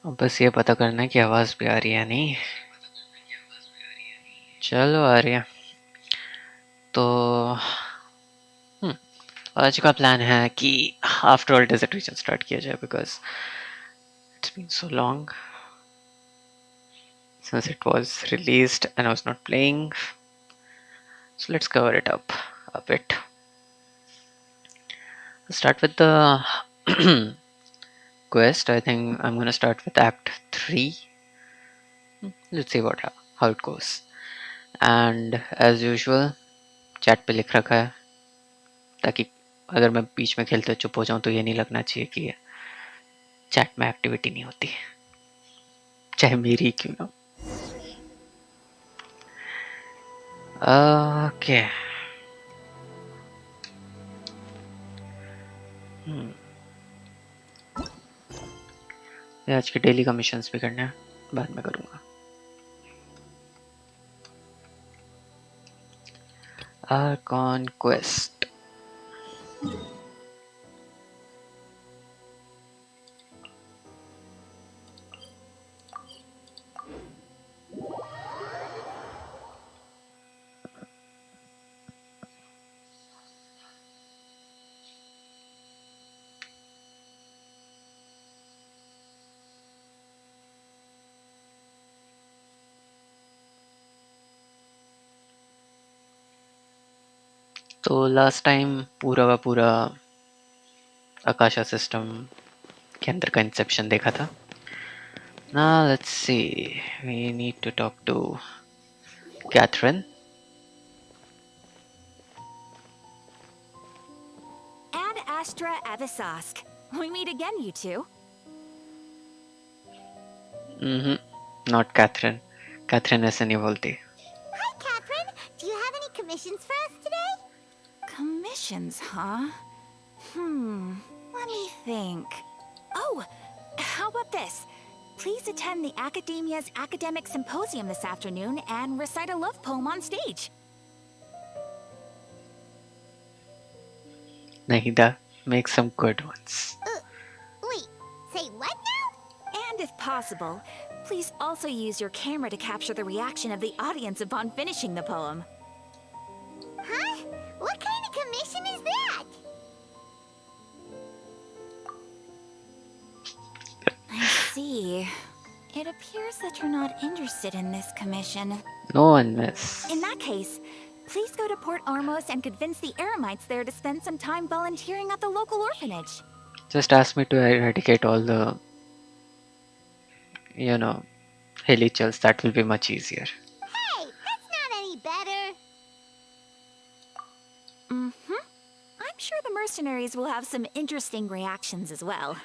अब बस ये पता करना है कि आवाज़ भी आ रही है नहीं। चलो आ रही है तो आज का प्लान है कि after all desert region start किया जाए because it's been so long since it was released and I was not playing. So let's cover it up a bit. I'll start with the quest. I think I'm gonna start with Act 3. Let's see how it goes. And as usual, chat पे लिख रखा है ताकि अगर मैं बीच में खेलते चुप हो जाऊं तो ये नहीं लगना चाहिए कि चैट में एक्टिविटी नहीं होती, चाहे मेरी क्यों ना। ओके आज के डेली का मिशंस भी करने हैं, बाद में करूँगा। Archon quest. तो लास्ट टाइम पूरा का पूरा आकाशा सिस्टम के अंदर का इंसेप्शन देखा था। Now let's see, we need to talk to Catherine. Ad Astra Avisask. We meet again, you two. Not Catherine. Catherine ऐसे नहीं बोलती. Hi, Catherine. Do you have any commissions for us today? Commissions, huh? Let me think. Oh, how about this? Please attend the Academia's Academic Symposium this afternoon and recite a love poem on stage. Nahida, make some good ones. Wait, say what now? And if possible, please also use your camera to capture the reaction of the audience upon finishing the poem. Huh? What kind of commission is that? I see. It appears that you're not interested in this commission. No one, miss. In that case, please go to Port Ormos and convince the Eremites there to spend some time volunteering at the local orphanage. Just ask me to eradicate all the, helichals. That will be much easier. Hey, that's not any better. I'm sure the mercenaries will have some interesting reactions as well.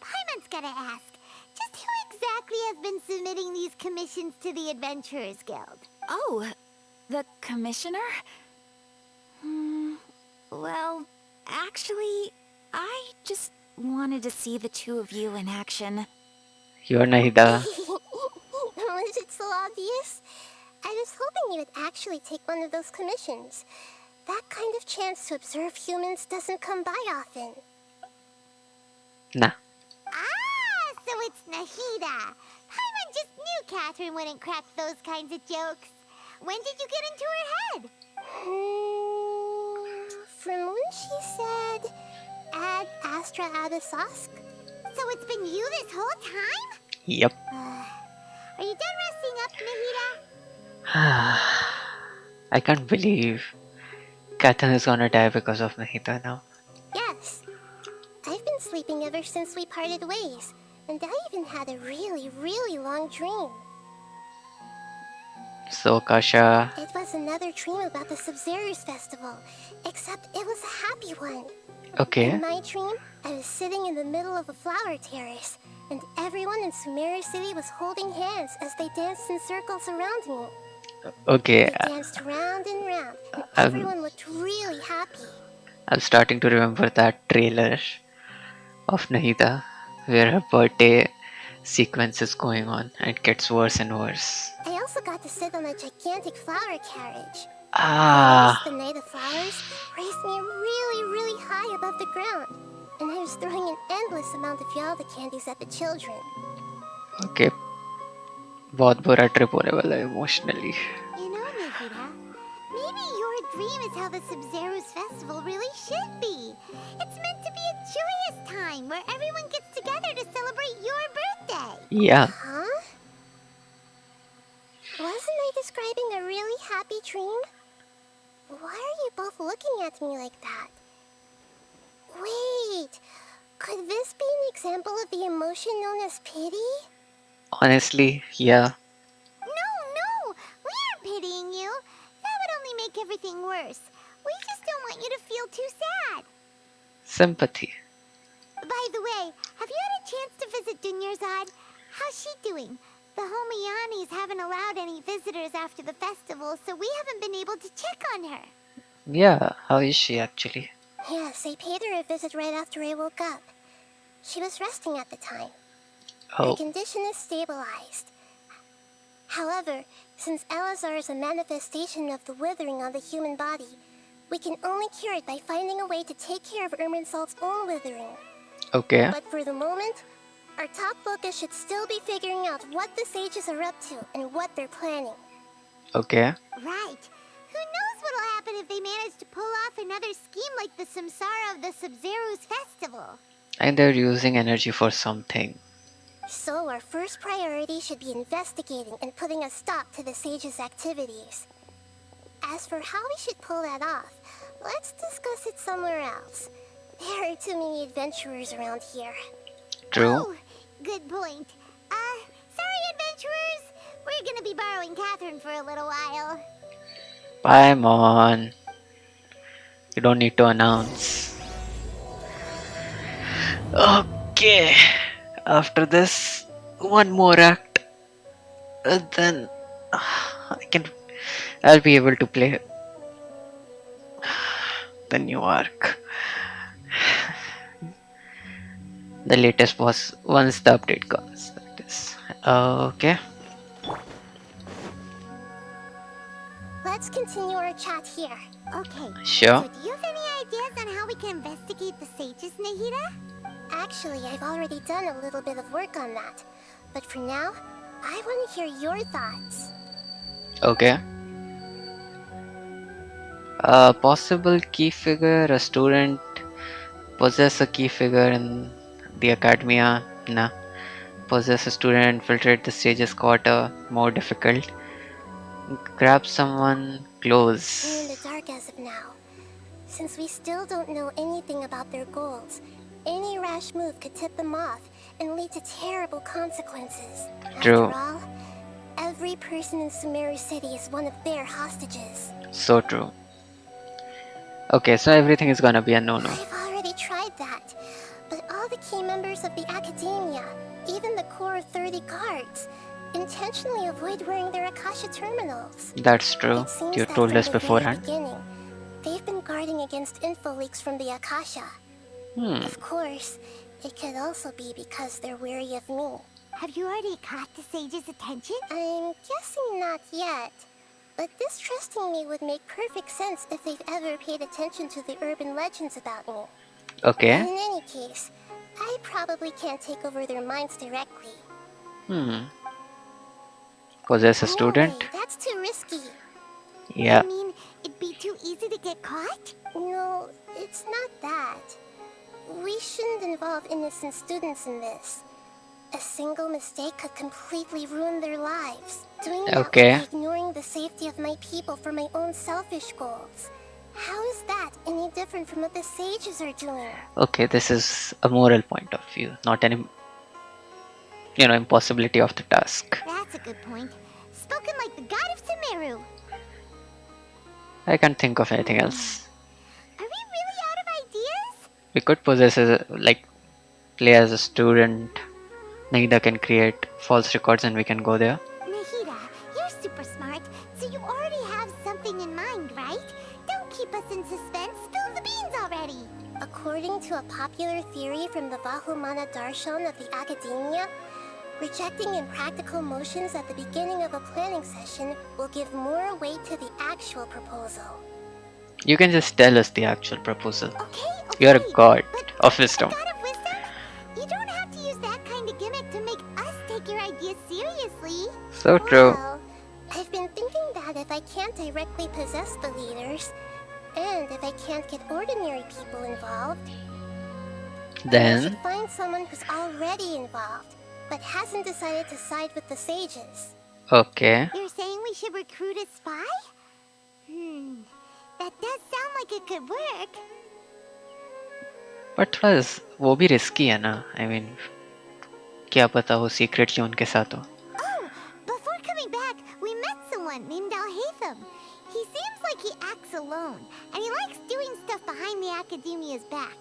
Paimon's gotta ask. Just who exactly has been submitting these commissions to the Adventurers Guild? Oh, the commissioner? Well, actually, I just wanted to see the two of you in action. You're Nahida. Was it so obvious? I was hoping you would actually take one of those commissions. That kind of chance to observe humans doesn't come by often. Nah. Ah, so it's Nahida. Paimon just knew Catherine wouldn't crack those kinds of jokes. When did you get into her head? From when she said, Ad Astra Abisask. So it's been you this whole time? Yep. Are you done resting up, Nahida? I can't believe Catherine is gonna die because of Nahida now. Yes. I've been sleeping ever since we parted ways, and I even had a really, really long dream. So, Kasha. It was another dream about the Subzerus festival, except it was a happy one. Okay. In my dream, I was sitting in the middle of a flower terrace, and everyone in Sumeru City was holding hands as they danced in circles around me. Okay. They danced round and round, and everyone looked really happy. I'm starting to remember that trailer of Nahida where her birthday sequence is going on and it gets worse and worse. I also got to sit on a gigantic flower carriage. Ah. The night of flowers raised me really, really high above the ground. and I was throwing an endless amount of Yalda candies at the children. Okay, बहुत बुरा trip होने वाला है emotionally. You know, Nahida, maybe your dream is how the Sumeru's festival really should be. It's meant to be a joyous time where everyone gets together to celebrate your birthday. Yeah, Huh? Wasn't I describing a really happy dream? Why are you both looking at me like that? Wait, could this be an example of the emotion known as pity? honestly, yeah. No, we aren't pitying you. That would only make everything worse. We just don't want you to feel too sad. Sympathy. By the way, have you had a chance to visit Dunyarzad? How's she doing? The Homiyanis haven't allowed any visitors after the festival, so we haven't been able to check on her. Yeah, how is she actually? Yes, I paid her a visit right after I woke up. She was resting at the time. Her Oh, condition is stabilized. However, since Elazar is a manifestation of the withering on the human body, we can only cure it by finding a way to take care of Irminsul's own withering. okay. But for the moment, our top focus should still be figuring out what the sages are up to and what they're planning. Okay. Right. Who knows what'll happen if they manage to pull off another scheme like the Samsara of the Sub-Zero's festival? And they're using energy for something. So our first priority should be investigating and putting a stop to the sages' activities. As for how we should pull that off, let's discuss it somewhere else. There are too many adventurers around here. True. Oh, good point. Sorry, adventurers. We're gonna be borrowing Catherine for a little while. Bye, Mon. You don't need to announce. Okay. After this, one more act. Then I'll be able to play the new arc. The latest boss once the update comes. That is. Okay. Let's continue our chat here. Okay. Sure. So do you have any ideas on how we can investigate the sages, Nahida? Actually, I've already done a little bit of work on that. But for now, I want to hear your thoughts. Okay. A possible key figure, a student possess a key figure in the academia. Nah. Possess a student, infiltrate the stage's quarter. More difficult. Grab someone We're in close. the dark as of now. Since we still don't know anything about their goals, any rash move could tip them off and lead to terrible consequences. True. After all, every person in Sumeru City is one of their hostages. So true. Okay, so everything is gonna be a no-no. I've already tried that, but all the key members of the academia, even the core 30 guards, intentionally avoid wearing their Akasha terminals. That's true. It seems You that told from us the very beforehand. beginning, they've been guarding against info leaks from the Akasha. Of course, it could also be because they're wary of me. Have you already caught the sage's attention? I'm guessing not yet. But distrusting me would make perfect sense if they've ever paid attention to the urban legends about me. Okay. In any case, I probably can't take over their minds directly. Possess a No student? way, that's too risky. Yeah. I mean, it'd be too easy to get caught? No, it's not that. We shouldn't involve innocent students in this. A single mistake could completely ruin their lives. Doing that Okay. would be ignoring the safety of my people for my own selfish goals. How is that any different from what the sages are doing? Okay, this is a moral point of view, not any, impossibility of the task. That's a good point. Spoken like the god of Sumeru. I can't think of anything else. Are we really out of ideas? We could possess play as a student. Nahida can create false records and we can go there. Nahida, you're super smart, so you already have something in mind, right? Don't keep us in suspense. Spill the beans already. According to a popular theory from the Vahumana Darshan of the Academia, rejecting impractical motions at the beginning of a planning session will give more weight to the actual proposal. You can just tell us the actual proposal. Okay. You're a god. But of wisdom. God of wisdom? You don't have to use that kind of gimmick to make us take your ideas seriously. So true. Well, I've been thinking that if I can't directly possess the leaders, and if I can't get ordinary people involved, I Then, should find someone who's already involved, but hasn't decided to side with the sages. okay. You're saying we should recruit a spy? That does sound like it could work. But थोड़ा वो भी risky है ना. I mean, क्या पता वो secretly उनके साथ हो. Oh, before coming back, we met someone named Alhaitham. He seems like he acts alone, and he likes doing stuff behind the academia's back.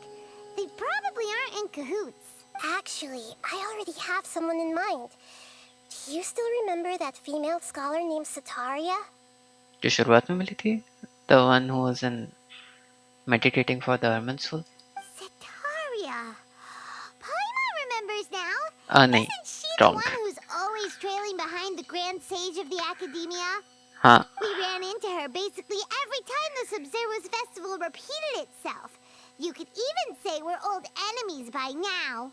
They probably aren't in cahoots. Actually, I already have someone in mind. Do you still remember that female scholar named Sataria? जो शुरुआत में मिली थी. The one who was in meditating for the Herman's Soul. Sataria. Paimon remembers now. नहीं. Isn't she the Wrong. one who's always trailing behind the Grand Sage of the Academia? हाँ. We ran into her basically every time the Sumeru's festival repeated itself. You could even say we're old enemies by now.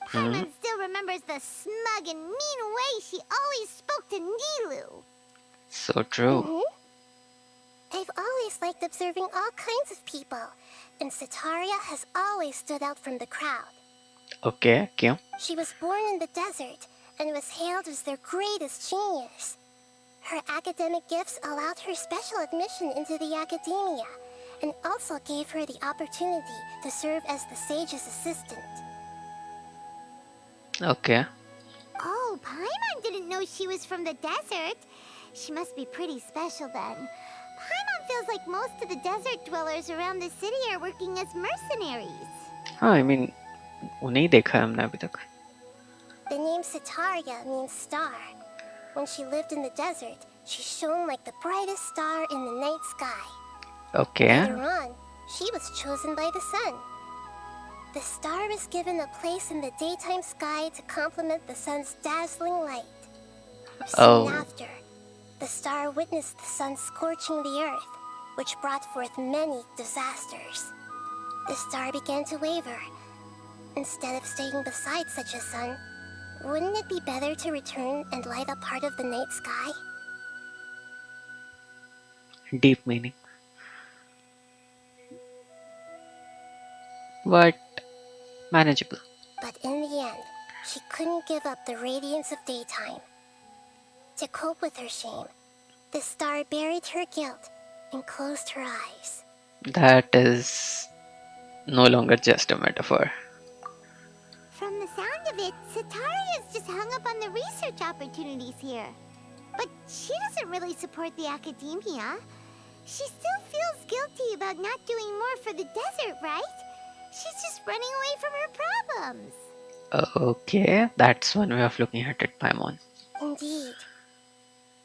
Paimon still remembers the smug and mean way she always spoke to Nilu. So true. I've always liked observing all kinds of people, and Sataria has always stood out from the crowd. Okay. क्यों? She was born in the desert and was hailed as their greatest genius. Her academic gifts allowed her special admission into the academia, and also gave her the opportunity to serve as the sage's assistant. Okay. Oh, Paimon didn't know she was from the desert. She must be pretty special then. Paimon feels like most of the desert dwellers around the city are working as mercenaries. हाँ. I mean, उन्हें ही देखा है हमने अभी तक. The name Sataria means star. When she lived in the desert, she shone like the brightest star in the night sky. Okay. Later on, she was chosen by the sun. The star was given a place in the daytime sky to complement the sun's dazzling light. Soon after, the star witnessed the sun scorching the earth, which brought forth many disasters. The star began to waver. Instead of staying beside such a sun, wouldn't it be better to return and light up part of the night sky? Deep meaning. But manageable. But in the end, she couldn't give up the radiance of daytime. To cope with her shame, the star buried her guilt and closed her eyes. That is no longer just a metaphor. From the sound of it, Sataria's just hung up on the research opportunities here. But she doesn't really support the academia. She still feels guilty about not doing more for the desert, right? She's just running away from her problems. Okay, that's one way of looking at it, Paimon. Indeed.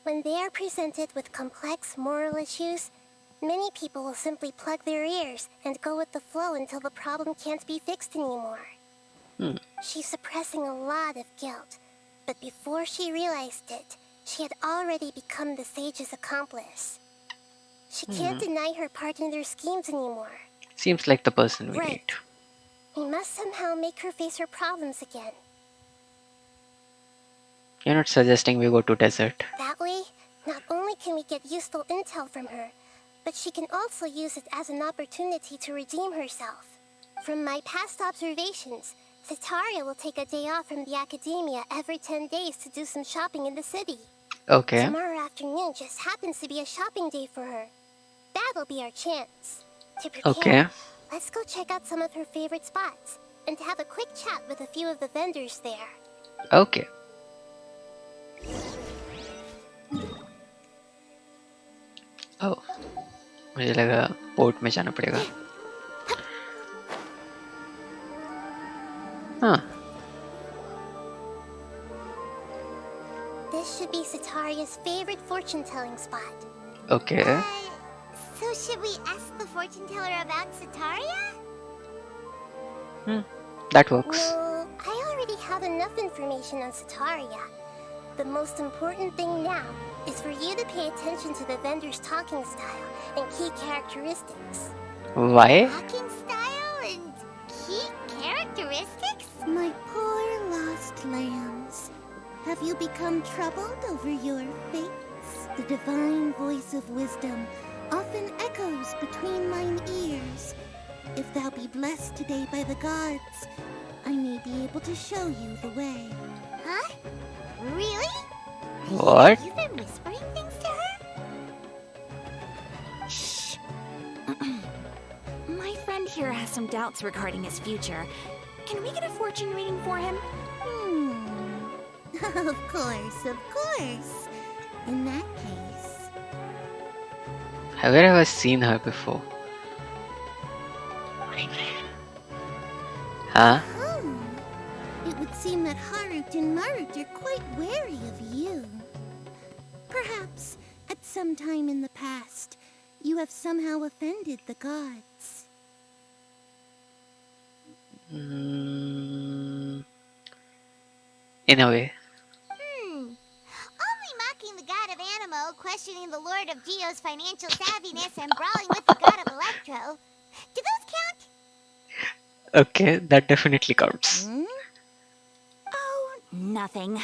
When they are presented with complex moral issues, many people will simply plug their ears and go with the flow until the problem can't be fixed anymore. She's suppressing a lot of guilt, but before she realized it, she had already become the sage's accomplice. She can't deny her part in their schemes anymore. Seems like the person we Right. need. We must somehow make her face her problems again. You're not suggesting we go to desert. That way, not only can we get useful intel from her, but she can also use it as an opportunity to redeem herself. From my past observations, Sataria will take a day off from the academia every 10 days to do some shopping in the city. Okay. Tomorrow afternoon just happens to be a shopping day for her. That'll be our chance. To prepare, Okay. let's go check out some of her favorite spots and have a quick chat with a few of the vendors there. Okay. Oh, मुझे लगा port में जाना पड़ेगा. हाँ. This should be Sataria's favorite fortune-telling spot. Okay. So should we ask the fortune teller about Sataria? That works. No, I already have enough information on Sataria. The most important thing now is for you to pay attention to the vendor's talking style and key characteristics. Why? Talking style and key characteristics? My poor lost lambs. Have you become troubled over your fates? The divine voice of wisdom often echoes between mine ears. If thou be blessed today by the gods, I may be able to show you the way. Huh? Really? What? You've been whispering things to her? Shh. My friend here has some doubts regarding his future. Can we get a fortune reading for him? Of course, of course. In that case... Have I ever seen her before? Huh? It would seem that Harut and Marut are quite wary of you. Perhaps, at some time in the past, you have somehow offended the gods. In a way. Only mocking the god of Animo, questioning the lord of Geo's financial savviness, and brawling with the god of Electro. Do those count? Okay, that definitely counts. Oh, nothing.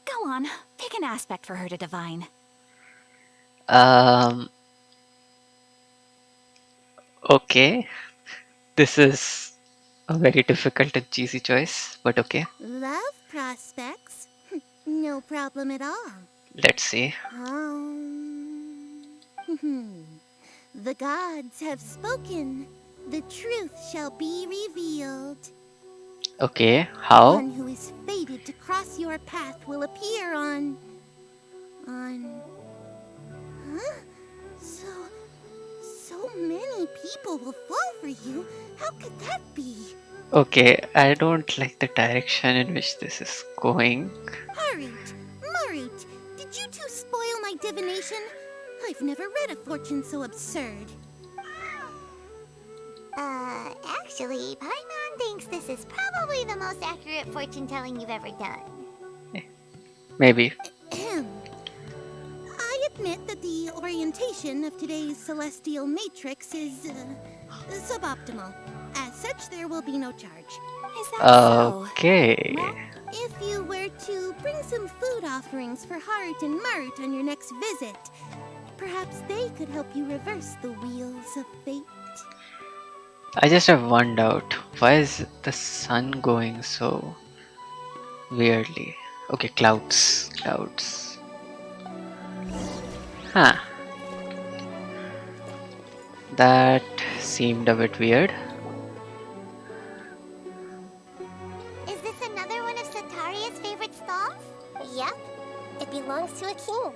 Go on, pick an aspect for her to divine. Okay. This is a very difficult and cheesy choice, but okay. Love prospects? No problem at all. Let's see. The gods have spoken. The truth shall be revealed. Okay, how? One who is fated to cross your path will appear on... Huh? So many people will fall for you. How could that be? Okay, I don't like the direction in which this is going. Harut, Marut, did you two spoil my divination? I've never read a fortune so absurd. Actually, Paimon thinks this is probably the most accurate fortune telling you've ever done. Maybe. I admit that the orientation of today's celestial matrix is suboptimal. As such, there will be no charge. Is that so? Okay. Well, If you were to bring some food offerings for Harut and Marut on your next visit, perhaps they could help you reverse the wheels of fate. I just have one doubt. Why is the sun going so weirdly? Okay, clouds. Clouds. Huh. That seemed a bit weird. Is this another one of Sataria's favorite stalls? Yep, it belongs to a king.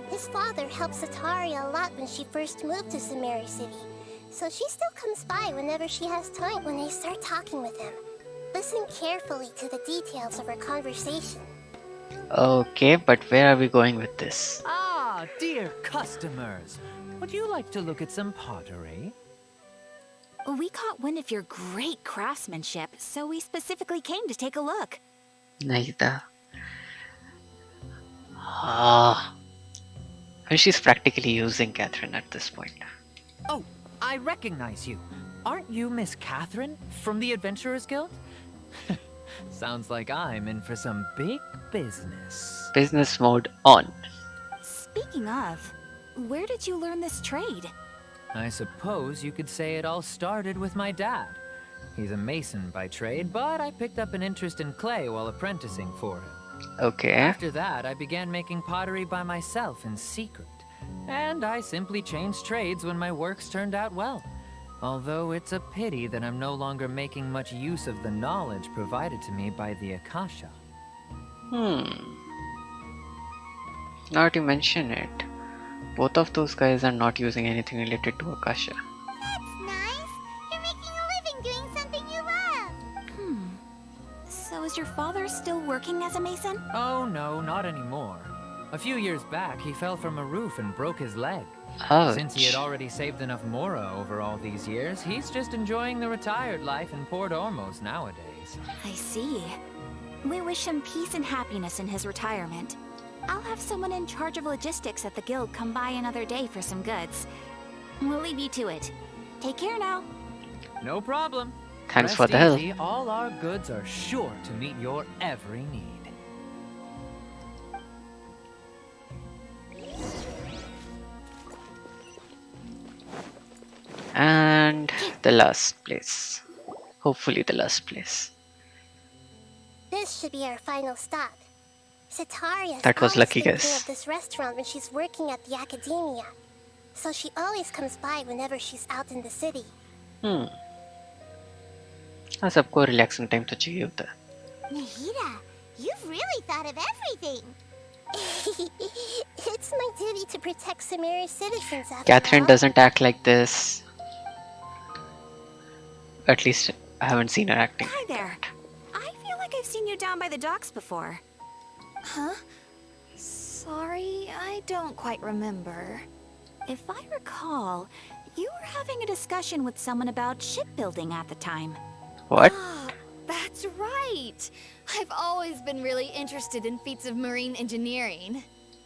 His father helped Sataria a lot when she first moved to Sumeru City, so she still comes by whenever she has time when they start talking with him. Listen carefully to the details of our conversation. Okay, but where are we going with this? Ah, dear customers. Would you like to look at some pottery? we caught wind of your great craftsmanship, so we specifically came to take a look. Naida. Ah. She's practically using Catherine at this point. Oh, I recognize you. Aren't you Miss Catherine from the Adventurers Guild? Sounds like I'm in for some big business. Business mode on. Speaking of, where did you learn this trade? I suppose you could say it all started with my dad. He's a mason by trade, but I picked up an interest in clay while apprenticing for him. Okay. After that, I began making pottery by myself in secret. And I simply changed trades when my works turned out well. Although it's a pity that I'm no longer making much use of the knowledge provided to me by the Akasha. Now that you mention it, both of those guys are not using anything related to Akasha. That's nice. You're making a living doing something you love. So is your father still working as a mason? Oh no, not anymore. A few years back, he fell from a roof and broke his leg. Ouch. Since he had already saved enough Mora over all these years, he's just enjoying the retired life in Port Ormos nowadays. I see. We wish him peace and happiness in his retirement. I'll have someone in charge of logistics at the guild come by another day for some goods. We'll leave you to it. Take care now. No problem. Thanks Rest for the help. easy, all our goods are sure to meet your every need. And the last place. Hopefully the last place. This should be our final stop. Sitaria's That was always lucky thinking guess. of this restaurant when she's working at the academia. So she always comes by whenever she's out in the city. हाँ, सबको relaxing time तो चाहिए होता है. Nahida, you've really thought of everything. It's my duty to protect Sumeru's citizens after Catherine all. doesn't act like this. At least I haven't seen her acting. Hi there. I feel like I've seen you down by the docks before. Huh? Sorry, I don't quite remember. If I recall, you were having a discussion with someone about shipbuilding at the time. What? Ah, that's right. I've always been really interested in feats of marine engineering.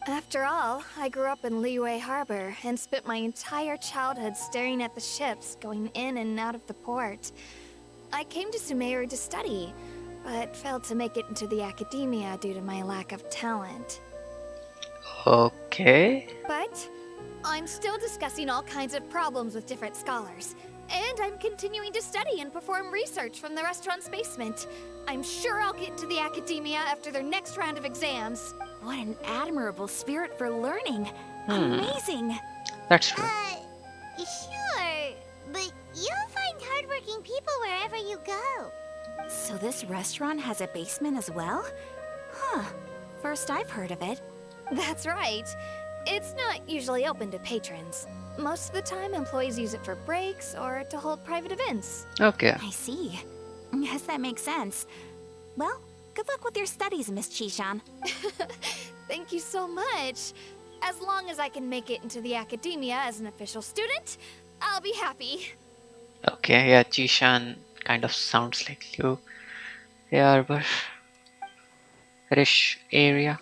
After all, I grew up in Liyue Harbor and spent my entire childhood staring at the ships going in and out of the port. I came to Sumeru to study, but failed to make it into the academia due to my lack of talent. Okay. But I'm still discussing all kinds of problems with different scholars. And I'm continuing to study and perform research from the restaurant's basement. I'm sure I'll get to the academia after their next round of exams. What an admirable spirit for learning. Amazing. That's true. Sure, but you'll find hardworking people wherever you go. So this restaurant has a basement as well? Huh. First I've heard of it. That's right. It's not usually open to patrons. Most of the time, employees use it for breaks or to hold private events. Okay. I see. Yes, that makes sense. Well, good luck with your studies, Miss Chishan. Thank you so much. As long as I can make it into the academia as an official student, I'll be happy. Okay, yeah, Chishan kind of sounds like you. Yeah, Arbor. Rish area.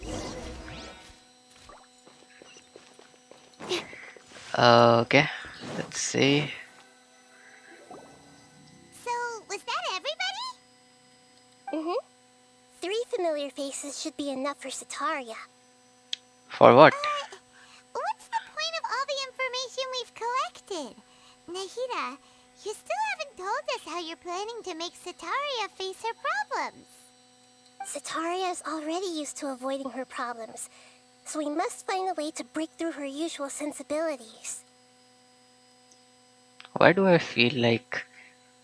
Okay, let's see. So, was that everybody? Mm-hmm. 3 familiar faces should be enough for Sitaria. For what? What's the point of all the information we've collected? Nahida, you still haven't told us how you're planning to make Sitaria face her problems. Sitaria is already used to avoiding her problems, so we must find a way to break through her usual sensibilities. Why do I feel like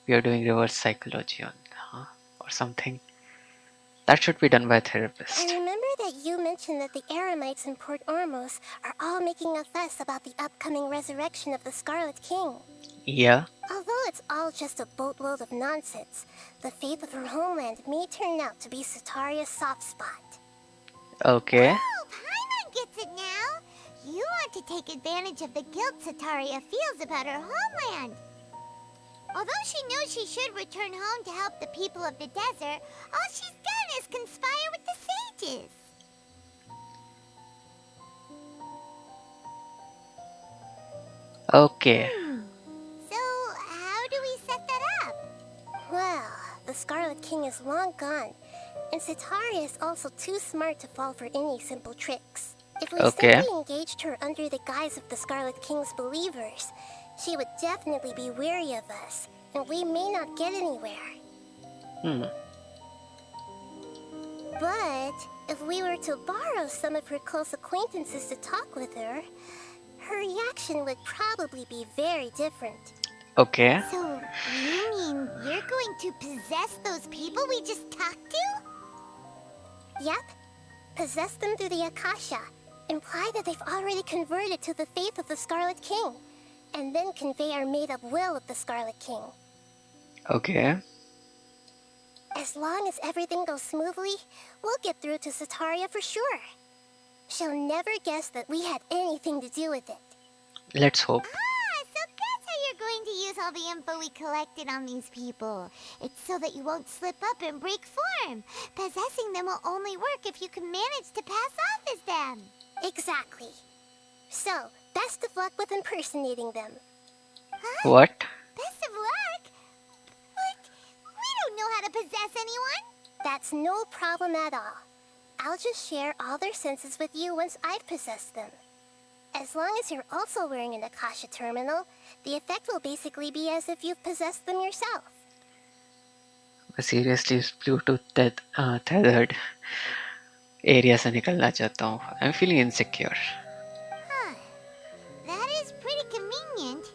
we are doing reverse psychology on her or something? That should be done by a therapist. I remember that you mentioned that the Eremites in Port Ormos are all making a fuss about the upcoming resurrection of the Scarlet King. Yeah. Although it's all just a boatload of nonsense, the fate of her homeland may turn out to be Sitaria's soft spot. Okay. Oh, Paimon gets it now. You want to take advantage of the guilt Sitaria feels about her homeland. Although she knows she should return home to help the people of the desert, all she's done is conspire with the sages. Okay. So, how do we set that up? Well, the Scarlet King is long gone, and Sitaria is also too smart to fall for any simple tricks. If we Okay. simply engaged her under the guise of the Scarlet King's believers, she would definitely be weary of us, and we may not get anywhere. But if we were to borrow some of her close acquaintances to talk with her, her reaction would probably be very different. Okay. So, you mean you're going to possess those people we just talked to? Yep. Possess them through the Akasha. Imply that they've already converted to the faith of the Scarlet King, and then convey our made-up will of the Scarlet King. Okay. As long as everything goes smoothly, we'll get through to Sitaria for sure. She'll never guess that we had anything to do with it. Let's hope. So that's how you're going to use all the info we collected on these people. It's so that you won't slip up and break form. Possessing them will only work if you can manage to pass off as them. Exactly. So, best of luck with impersonating them. What? Best of luck? But That's no problem at all. I'll just share all their senses with you once I've possessed them. As long as you're also wearing an Akasha terminal, the effect will basically be as if you've possessed them yourself. Seriously इस Bluetooth tethered area से निकलना चाहता हूँ. I'm feeling insecure. Huh. That is pretty convenient.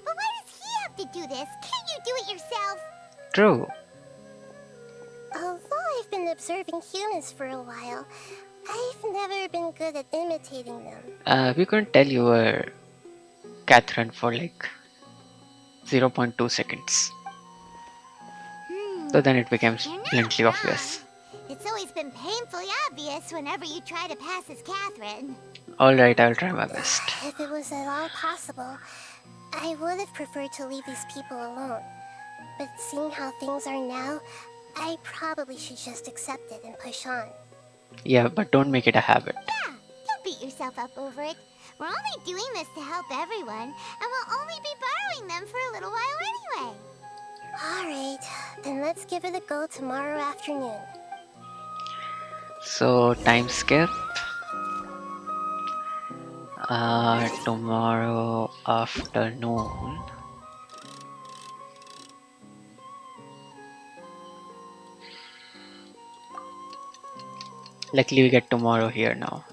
But why does he have to do this? Can't you do it yourself? True. Although I've been observing humans for a while, I've never been good at imitating them. We couldn't tell you were Catherine for like 0.2 seconds. So then it became You're not bluntly obvious. wrong. It's always been painfully obvious whenever you try to pass as Catherine. Alright, I'll try my best. If it was at all possible, I would have preferred to leave these people alone. But seeing how things are now, I probably should just accept it and push on. Yeah, but don't make it a habit. Yeah, don't beat yourself up over it. We're only doing this to help everyone, and we'll only be borrowing them for a little while anyway. Alright, then let's give it a go tomorrow afternoon. So, time skip. Tomorrow afternoon. Luckily, we get tomorrow here now.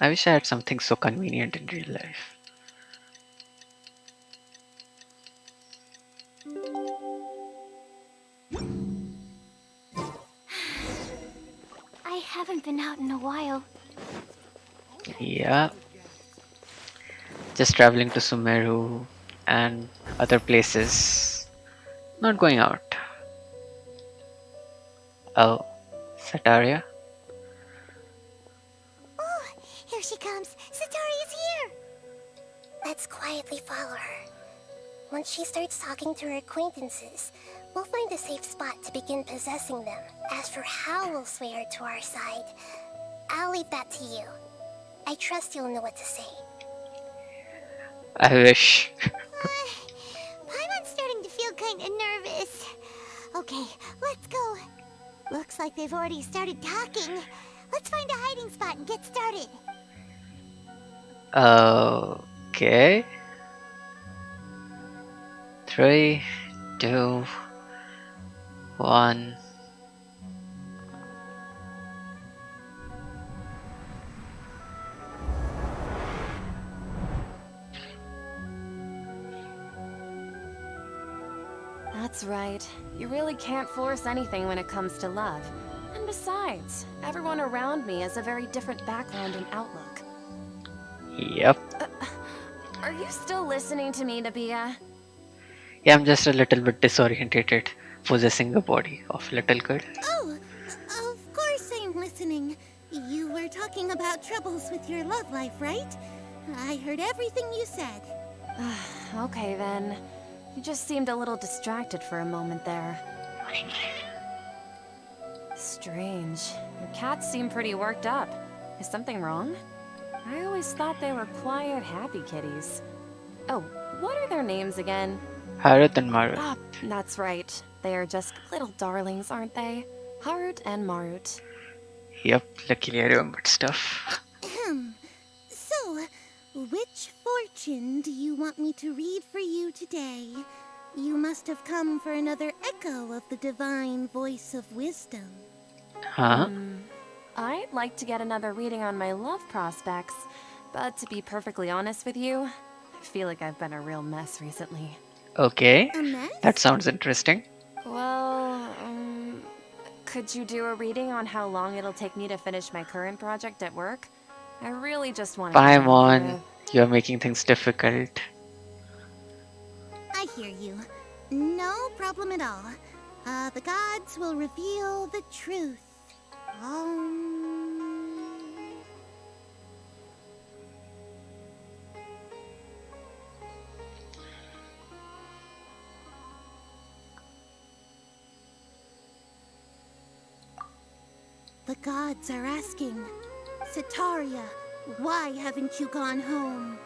I wish I had something so convenient in real life. I haven't been out in a while. Yeah. Just traveling to Sumeru and other places. Not going out. Oh, Sataria? Oh, here she comes. Satori is here. Let's quietly follow her. Once she starts talking to her acquaintances, we'll find a safe spot to begin possessing them. As for how we'll sway her to our side, I'll leave that to you. I trust you'll know what to say. I wish. Paimon's starting to feel kind of nervous. Okay, let's go. Looks like they've already started talking. Let's find a hiding spot and get started. Okay. 3, 2, 1. That's right. You really can't force anything when it comes to love. And besides, everyone around me has a very different background and outlook. Yep. Are you still listening to me, Nabia? Yeah, I'm just a little bit disorientated, possessing the body of little girl. Oh, of course I'm listening. You were talking about troubles with your love life, right? I heard everything you said. Okay then. You just seemed a little distracted for a moment there. Strange. Your cats seem pretty worked up. Is something wrong? I always thought they were quiet, happy kitties. Oh, what are their names again? Harut and Marut. Ah, that's right. They are just little darlings, aren't they? Harut and Marut. Yep, luckily I remembered stuff. So, which fortune do you want me to read for you today? You must have come for another echo of the divine voice of wisdom. Huh? I'd like to get another reading on my love prospects, but to be perfectly honest with you, I feel like I've been a real mess recently. Okay. A mess? That sounds interesting. Well, could you do a reading on how long it'll take me to finish my current project at work? I really just want to get over Paimon, it. you're making things difficult. I hear you. No problem at all. The gods will reveal the truth. The gods are asking, Sataria, Why haven't you gone home?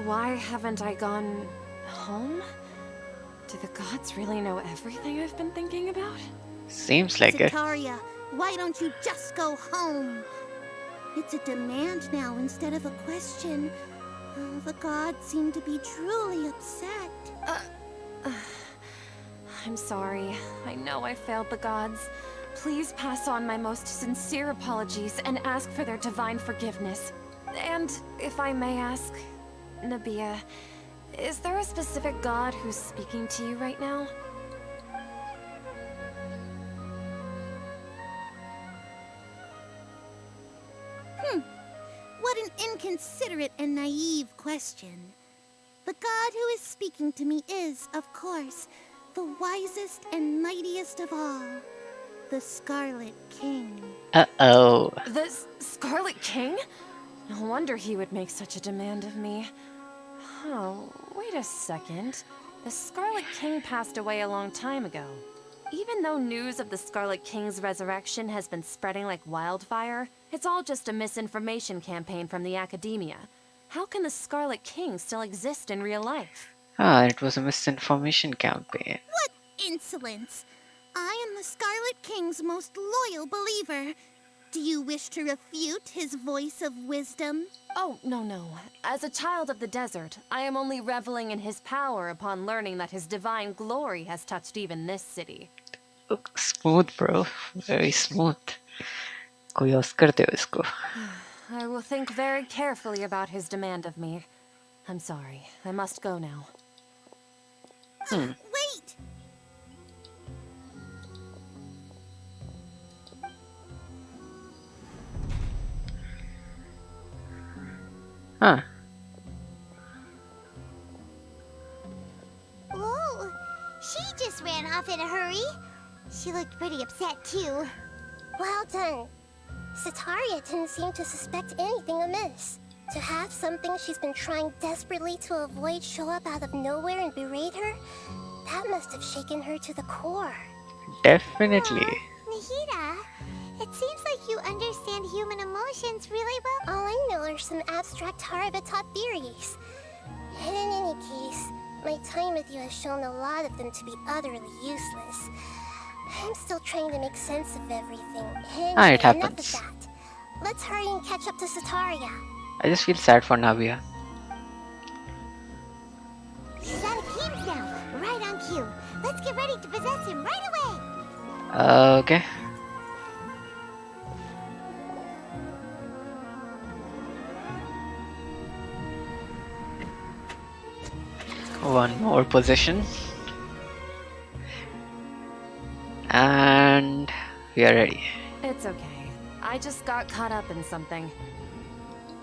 Why haven't I gone home? Do the gods really know everything I've been thinking about? Seems like it. Sataria, why don't you just go home? It's a demand now instead of a question. Oh, the gods seem to be truly upset. I'm sorry. I know I failed the gods. Please pass on my most sincere apologies and ask for their divine forgiveness. And if I may ask, Nabia, is there a specific god who's speaking to you right now? What an inconsiderate and naive question. The god who is speaking to me is, of course, the wisest and mightiest of all, the Scarlet King. Uh-oh. The Scarlet King? No wonder he would make such a demand of me. Oh, wait a second. The Scarlet King passed away a long time ago. Even though news of the Scarlet King's resurrection has been spreading like wildfire, it's all just a misinformation campaign from the academia. How can the Scarlet King still exist in real life? It was a misinformation campaign. What insolence! I am the Scarlet King's most loyal believer. Do you wish to refute his voice of wisdom? Oh, no. As a child of the desert, I am only reveling in his power upon learning that his divine glory has touched even this city. Smooth, bro. Very smooth. कोई Oscar दे इसको. I will think very carefully about his demand of me. I'm sorry. I must go now. Wait! Huh. Whoa! She just ran off in a hurry. She looked pretty upset, too. Well done. Sataria didn't seem to suspect anything amiss. To have something she's been trying desperately to avoid show up out of nowhere and berate her, that must have shaken her to the core. Definitely. Nahida, it seems like you understand human emotions really well. All I know are some abstract Harabatop theories. And in any case, my time with you has shown a lot of them to be utterly useless. I'm still trying to make sense of everything. Anyway, It enough happens. of that. Let's hurry and catch up to Sataria. I just feel sad for Navia. He's out of Keem's now, right on cue. Let's get ready to possess him right away. Okay. One more position. And we are ready. It's okay. I just got caught up in something.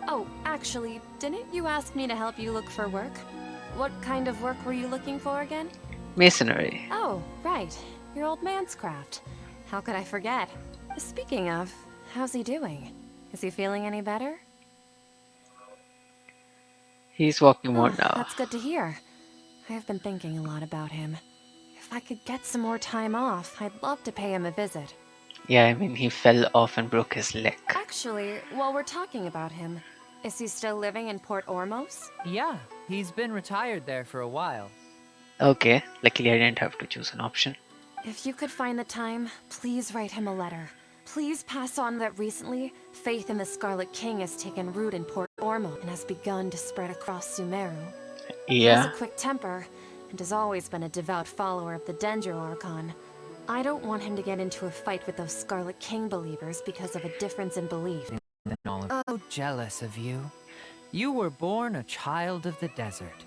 Oh, actually, didn't you ask me to help you look for work? What kind of work were you looking for again? Masonry. Oh, right. Your old man's craft. How could I forget? Speaking of, how's he doing? Is he feeling any better? He's walking more Oh, now. that's good to hear. I have been thinking a lot about him. If I could get some more time off, I'd love to pay him a visit. Yeah, I mean, he fell off and broke his leg. Actually, while we're talking about him, is he still living in Port Ormos? Yeah, he's been retired there for a while. Okay, luckily I didn't have to choose an option. If you could find the time, please write him a letter. Please pass on that recently, faith in the Scarlet King has taken root in Port Ormos and has begun to spread across Sumeru. He has Yeah, a quick temper, and has always been a devout follower of the Dendro Archon. I don't want him to get into a fight with those Scarlet King believers because of a difference in belief. So jealous of you. You were born a child of the desert,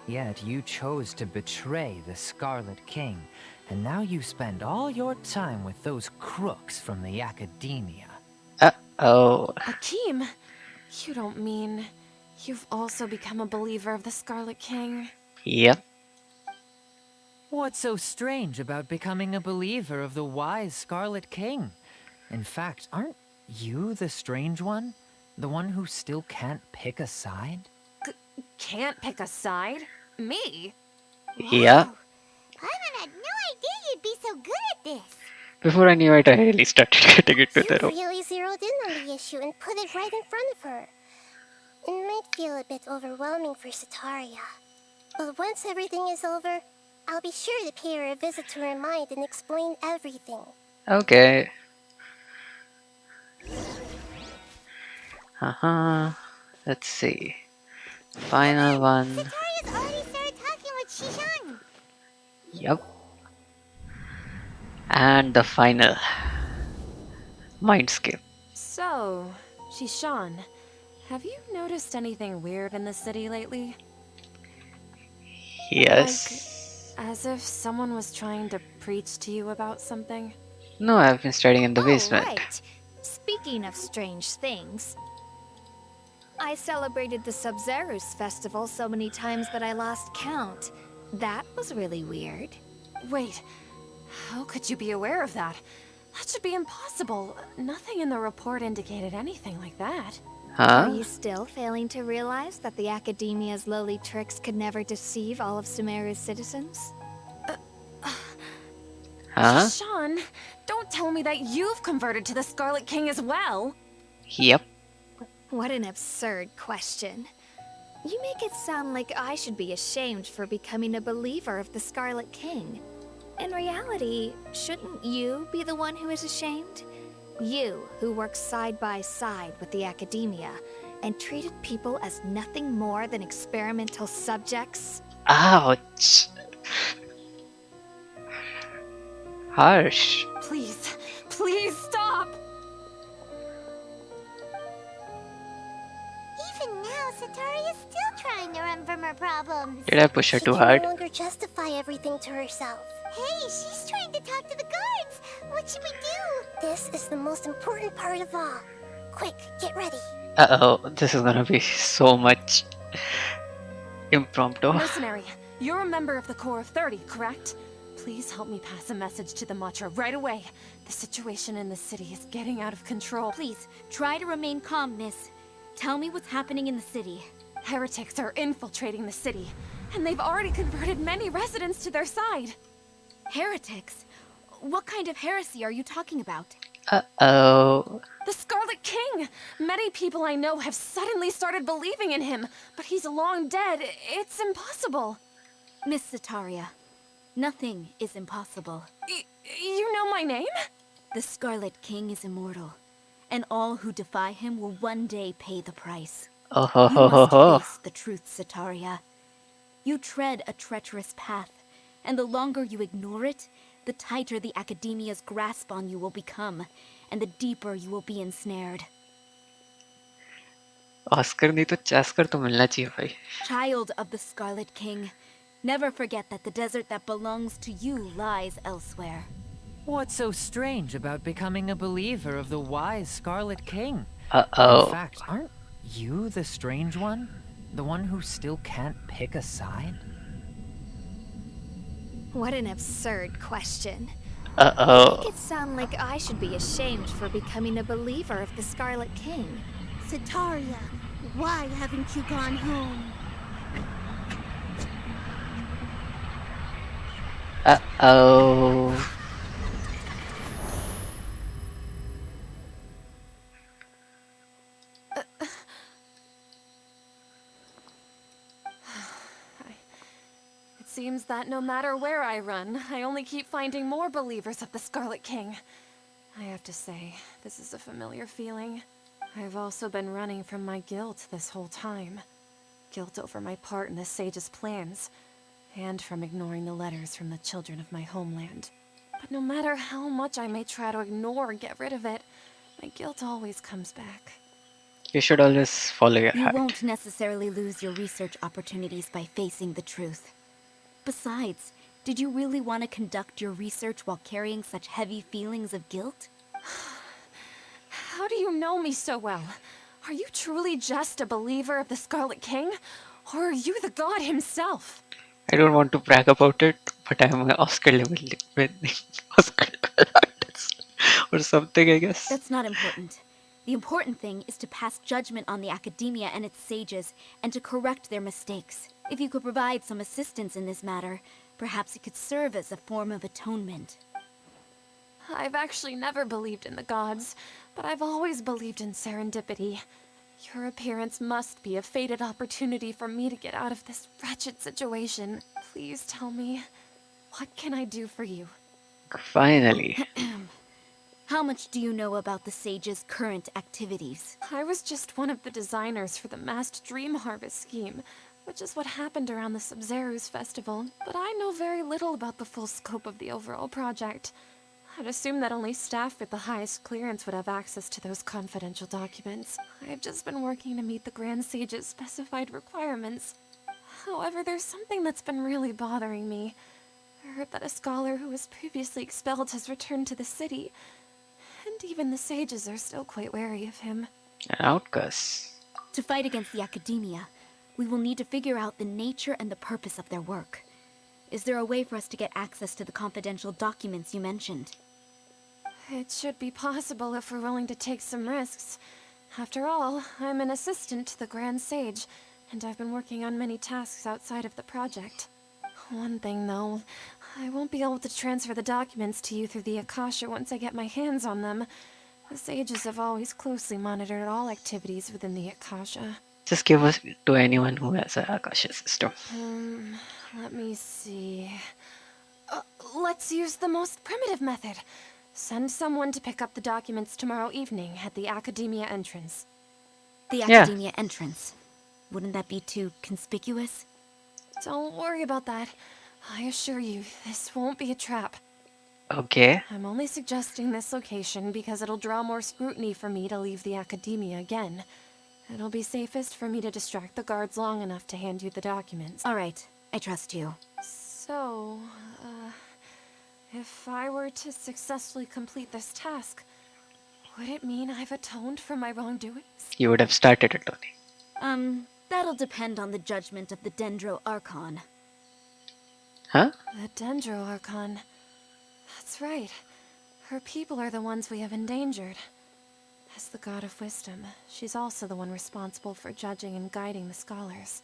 yet you chose to betray the Scarlet King, and now you spend all your time with those crooks from the academia. oh, Akeem, you don't mean you've also become a believer of the Scarlet King? yep. What's so strange about becoming a believer of the wise Scarlet King? In fact, aren't you the strange one? The one who still can't pick a side? Can't pick a side? Me? Yeah. Paimon had no idea you'd be so good at this. Before I knew it, I really started getting into You the rope. really zeroed in on the issue and put it right in front of her. It might feel a bit overwhelming for Sataria. But once everything is over, I'll be sure to pay her a visit to her mind and explain everything. Okay. Uh-huh. Let's see. Final one. Sataria's already started talking with Shishan. Yep. And the final. Mindscape. So, Shishan, have you noticed anything weird in the city lately? Yes. As if someone was trying to preach to you about something? No, I've been studying in the Oh, basement. right. Speaking of strange things, I celebrated the Sub-Zerus festival so many times that I lost count. That was really weird. Wait, how could you be aware of that? That should be impossible. Nothing in the report indicated anything like that. Are Huh? you still failing to realize that the Academia's lowly tricks could never deceive all of Sumeru's citizens? Huh? Shishan, don't tell me that you've converted to the Scarlet King as well. Yep. What an absurd question. You make it sound like I should be ashamed for becoming a believer of the Scarlet King. In reality, shouldn't you be the one who is ashamed? You, who works side by side with the Academia and treated people as nothing more than experimental subjects? Ouch. Harsh. Please, please stop! Even now, Sataria's still trying to run from her problems. Did I push her She too can hard? no longer justify everything to herself. Hey, she's trying to talk to the guards. What should we do? This is the most important part of all. Quick, get ready. Uh-oh, this is gonna be so much impromptu. Mercenary, you're a member of the Corps of 30, correct? Please help me pass a message to the Matra right away. The situation in the city is getting out of control. Please, try to remain calm, miss. Tell me what's happening in the city. Heretics are infiltrating the city, and they've already converted many residents to their side. Heretics? What kind of heresy are you talking about? Uh-oh. The Scarlet King! Many people I know have suddenly started believing in him, but he's long dead. It's impossible. Miss Sataria, nothing is impossible. You know my name? The Scarlet King is immortal, and all who defy him will one day pay the price. Oh ho You ho ho must ho. face the truth, Sataria. You tread a treacherous path, and the longer you ignore it, the tighter the Academia's grasp on you will become, and the deeper you will be ensnared. Oscar नहीं तो चैस्कर तो मिलना चाहिए भाई. Child of the Scarlet King, never forget that the desert that belongs to you lies elsewhere. What's so strange about becoming a believer of the wise Scarlet King? Uh-oh. In fact, aren't you the strange one? The one who still can't pick a side? What an absurd question. Uh-oh. Make it sound like I should be ashamed for becoming a believer of the Scarlet King. Sataria, why haven't you gone home? Uh-oh. It seems that no matter where I run, I only keep finding more believers of the Scarlet King. I have to say, this is a familiar feeling. I've also been running from my guilt this whole time. Guilt over my part in the Sage's plans, and from ignoring the letters from the children of my homeland. But no matter how much I may try to ignore or get rid of it, my guilt always comes back. You should always follow your You heart. won't necessarily lose your research opportunities by facing the truth. Besides, did you really want to conduct your research while carrying such heavy feelings of guilt? How do you know me so well? Are you truly just a believer of the Scarlet King? Or are you the god himself? I don't want to brag about it, but I'm an Oscar level Oscar level artist or something, I guess. That's not important. The important thing is to pass judgment on the Academia and its sages, and to correct their mistakes. If you could provide some assistance in this matter, perhaps it could serve as a form of atonement. I've actually never believed in the gods, but I've always believed in serendipity. Your appearance must be a fated opportunity for me to get out of this wretched situation. Please tell me, what can I do for you? Finally. How much do you know about the Sage's current activities? I was just one of the designers for the massed dream harvest scheme, which is what happened around the Sumeru's festival, but I know very little about the full scope of the overall project. I'd assume that only staff with the highest clearance would have access to those confidential documents. I've just been working to meet the Grand Sage's specified requirements. However, there's something that's been really bothering me. I heard that a scholar who was previously expelled has returned to the city, and even the sages are still quite wary of him. An outcast. To fight against the academia, we will need to figure out the nature and the purpose of their work. Is there a way for us to get access to the confidential documents you mentioned? It should be possible if we're willing to take some risks. After all, I'm an assistant to the Grand Sage, and I've been working on many tasks outside of the project. One thing, though, I won't be able to transfer the documents to you through the Akasha once I get my hands on them. The sages have always closely monitored all activities within the Akasha. Just give us to anyone who has a Akasha system. Let me see. Let's use the most primitive method. Send someone to pick up the documents tomorrow evening at the Academia entrance. The Academia entrance. Wouldn't that be too conspicuous? Don't worry about that. I assure you, this won't be a trap. Okay. I'm only suggesting this location because it'll draw more scrutiny for me to leave the Academia again. It'll be safest for me to distract the guards long enough to hand you the documents. All right, I trust you. So, if I were to successfully complete this task, would it mean I've atoned for my wrongdoings? You would have started it, Tony. That'll depend on the judgment of the Dendro Archon. Huh? The Dendro Archon. That's right. Her people are the ones we have endangered. As the god of wisdom, she's also the one responsible for judging and guiding the scholars.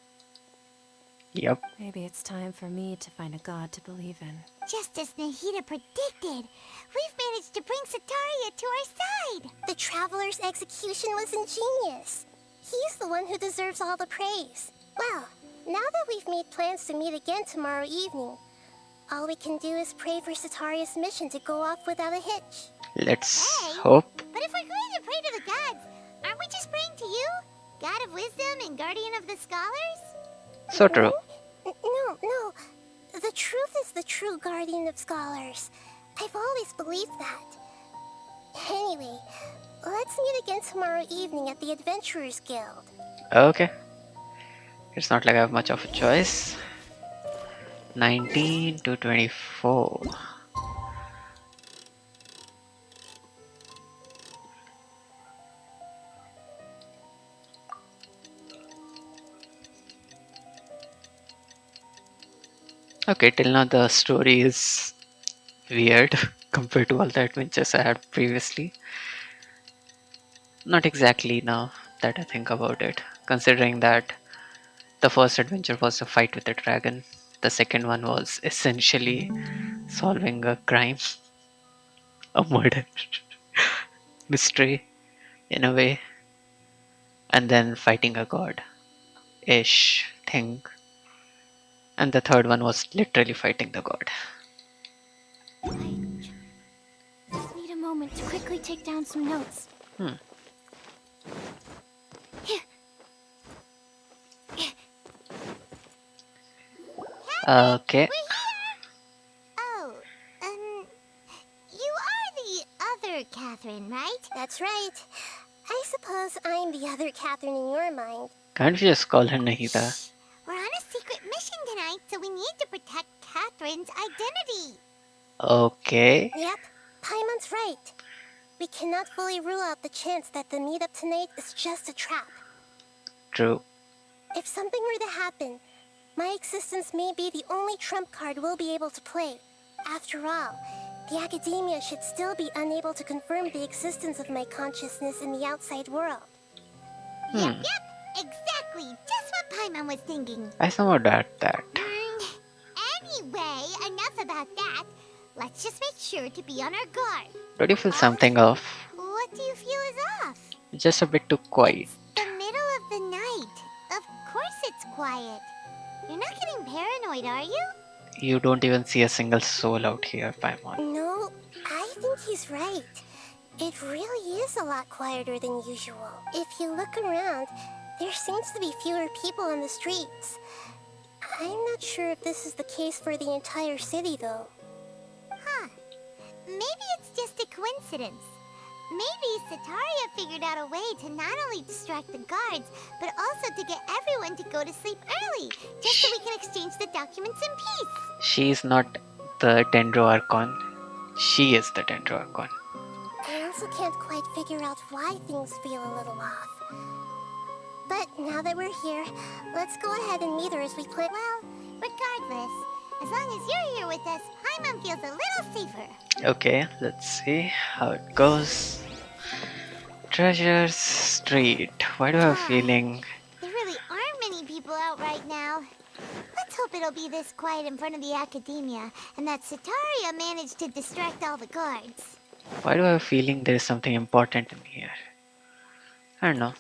Yep. Maybe it's time for me to find a god to believe in. Just as Nahida predicted, we've managed to bring Sataria to our side. The Traveler's execution was ingenious. He's the one who deserves all the praise. Well, now that we've made plans to meet again tomorrow evening, all we can do is pray for Sataria's mission to go off without a hitch. Let's Hey. hope. But if we're going to pray to the gods, aren't we just praying to you? God of wisdom and guardian of the scholars? So true. No. The truth is the true guardian of scholars. I've always believed that. Anyway, let's meet again tomorrow evening at the Adventurers Guild. Okay. It's not like I have much of a choice. 19 to 24. Okay, till now the story is weird compared to all the adventures I had previously. Not exactly now that I think about it, considering that the first adventure was a fight with a dragon. The second one was essentially solving a crime, a murder mystery in a way, and then fighting a god-ish thing. And the third one was literally fighting the god. Just need a moment to quickly take down some notes. Okay. Oh, you are the other Catherine, right? That's right. I suppose I'm the other Catherine in your mind. Can't you just call her Nahida? We're on a secret mission tonight, so we need to protect Catherine's identity. Okay. Yep, Paimon's right. We cannot fully rule out the chance that the meetup tonight is just a trap. True. If something were to happen, my existence may be the only trump card we'll be able to play. After all, the Academia should still be unable to confirm the existence of my consciousness in the outside world. Yep, exactly. Just what Paimon was thinking. I somehow doubt that. Anyway, enough about that. Let's just make sure to be on our guard. Don't you feel something off? What do you feel is off? Just a bit too quiet. The middle quiet. You're not getting paranoid, are you? You don't even see a single soul out here, Paimon. No, I think he's right. It really is a lot quieter than usual. If you look around, there seems to be fewer people on the streets. I'm not sure if this is the case for the entire city, though. Huh. Maybe it's just a coincidence. Maybe Sataria figured out a way to not only distract the guards, but also to get everyone to go to sleep early, just so we can exchange the documents in peace. She is not the Dendro Archon. She is the Dendro Archon. I also can't quite figure out why things feel a little off. But now that we're here, let's go ahead and meet her as we planned. Well, regardless, as long as you're here with us, Paimon feels a little safer. Okay, let's see how it goes. Treasure Street. Why do I have a feeling? There really aren't many people out right now. Let's hope it'll be this quiet in front of the academia, and that Sataria managed to distract all the guards. Why do I have a feeling there is something important in here? I don't know.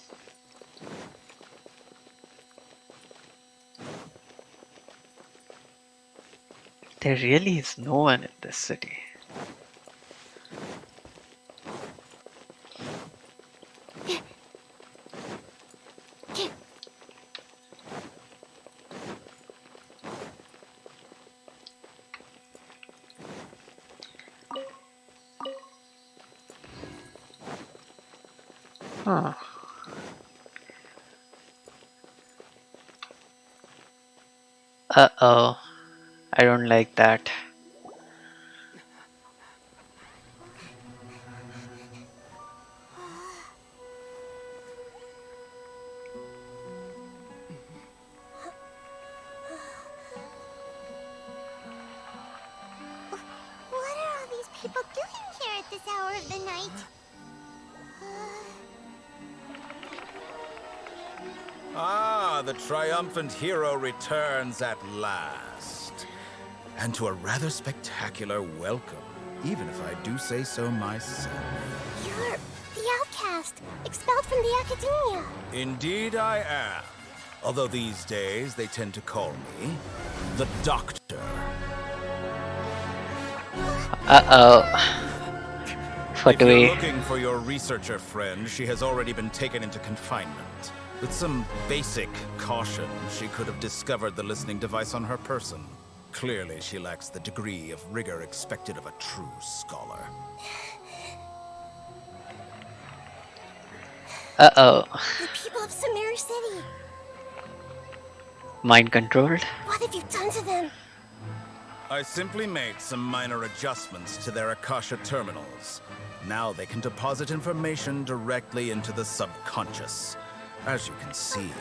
There really is no one in this city. Huh. Uh-oh. I don't like that. What are all these people doing here at this hour of the night? Ah, the triumphant hero returns at last. And to a rather spectacular welcome, even if I do say so myself. You're the outcast, expelled from the academia. Indeed I am. Although these days they tend to call me the Doctor. Uh-oh. What If do you're we... looking for your researcher friend, she has already been taken into confinement. With some basic caution, she could have discovered the listening device on her person. Clearly, she lacks the degree of rigor expected of a true scholar. Uh-oh. The people of Sumeru City. Mind controlled? What have you done to them? I simply made some minor adjustments to their Akasha terminals. Now they can deposit information directly into the subconscious. As you can see,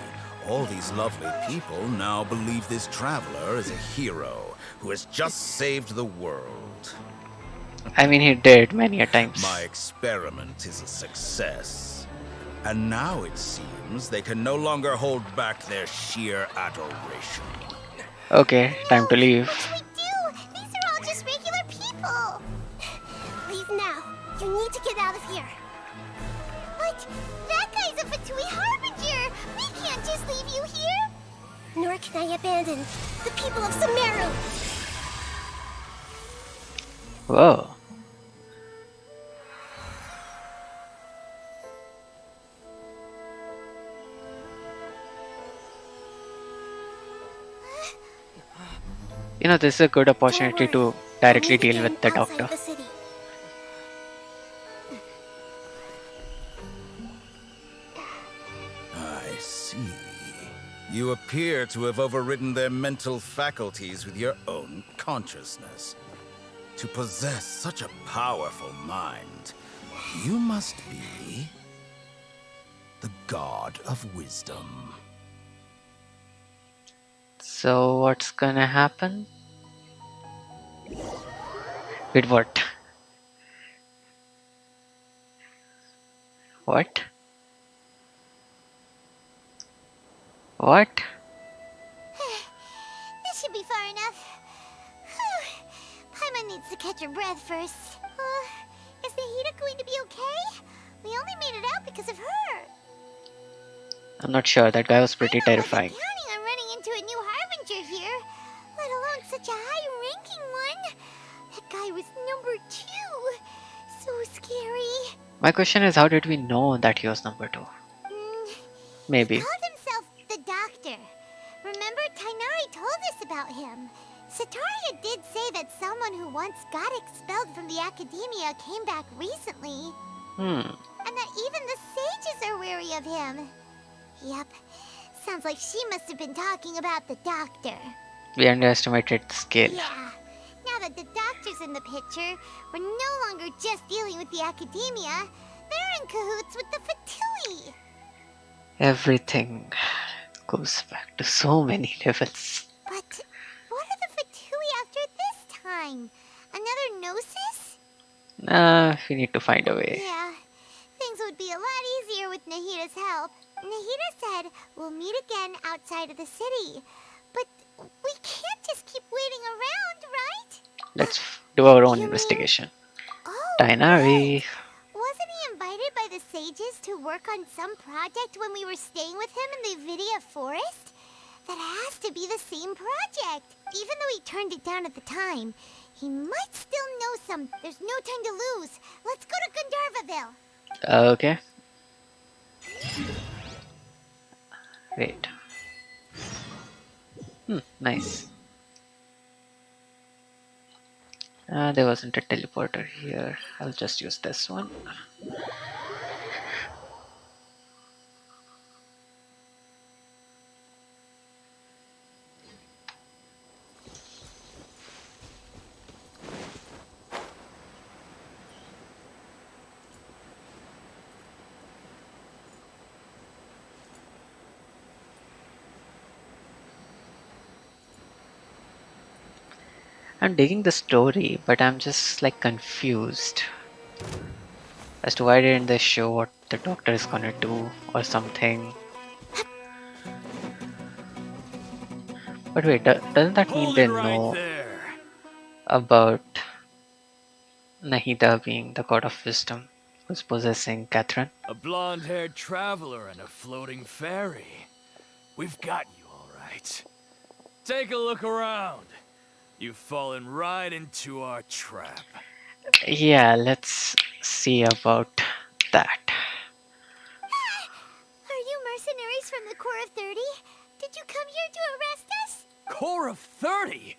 all these lovely people now believe this traveler is a hero who has just saved the world. I mean, he did many a times. My experiment is a success. And now it seems they can no longer hold back their sheer adoration. Okay, time to leave. What do we do? These are all just regular people. Leave now. You need to get out of here. But that guy's a Fatui Harbinger. We can't just leave you here. Nor can I abandon the people of Sumeru. Whoa. You know, this is a good opportunity to directly deal with the doctor. The city. I see. You appear to have overridden their mental faculties with your own consciousness. To possess such a powerful mind, you must be the god of wisdom. So what's gonna happen? Wait, what? What? What? This should be far enough. Paimon needs to catch her breath first. Is the Hida going to be okay? We only made it out because of her. I'm not sure. That guy was pretty I wasn't terrifying. counting on running My question is, how did we know that he was number 2? He Maybe. called himself the Doctor. Remember, Tainari told us about him. Sataria did say that someone who once got expelled from the Academia came back recently. Hmm. And that even the sages are wary of him. Yep. Sounds like she must have been talking about the Doctor. We underestimated the scale. Yeah. Now that the Doctor's in the picture, we're no longer just dealing with the Academia. They're in cahoots with the Fatui. Everything goes back to so many levels. But what are the Fatui after this time? Another Gnosis? We need to find a way. Yeah. Things would be a lot easier with Nahita's help. Nahita said we'll meet again outside of the city. But we can't just keep waiting around, right? Let's do our own You mean- investigation. Oh, Tainari. right. Wasn't he invited by the sages to work on some project when we were staying with him in the Vidia forest? That has to be the same project. Even though he turned it down at the time, he might still know some. There's no time to lose. Let's go to Gandharvaville. Okay. Wait. Nice. There wasn't a teleporter here. I'll just use this one. I'm digging the story, but I'm just like confused as to why didn't they show what the doctor is gonna do or something. But wait, doesn't that mean Hold they it right know there. about Nahida being the god of wisdom who's possessing Catherine? A blonde-haired traveler and a floating fairy. We've got you all right. Take a look around. You've fallen right into our trap. Yeah, let's see about that. Are you mercenaries from the Corps of 30? Did you come here to arrest us? Corps of 30?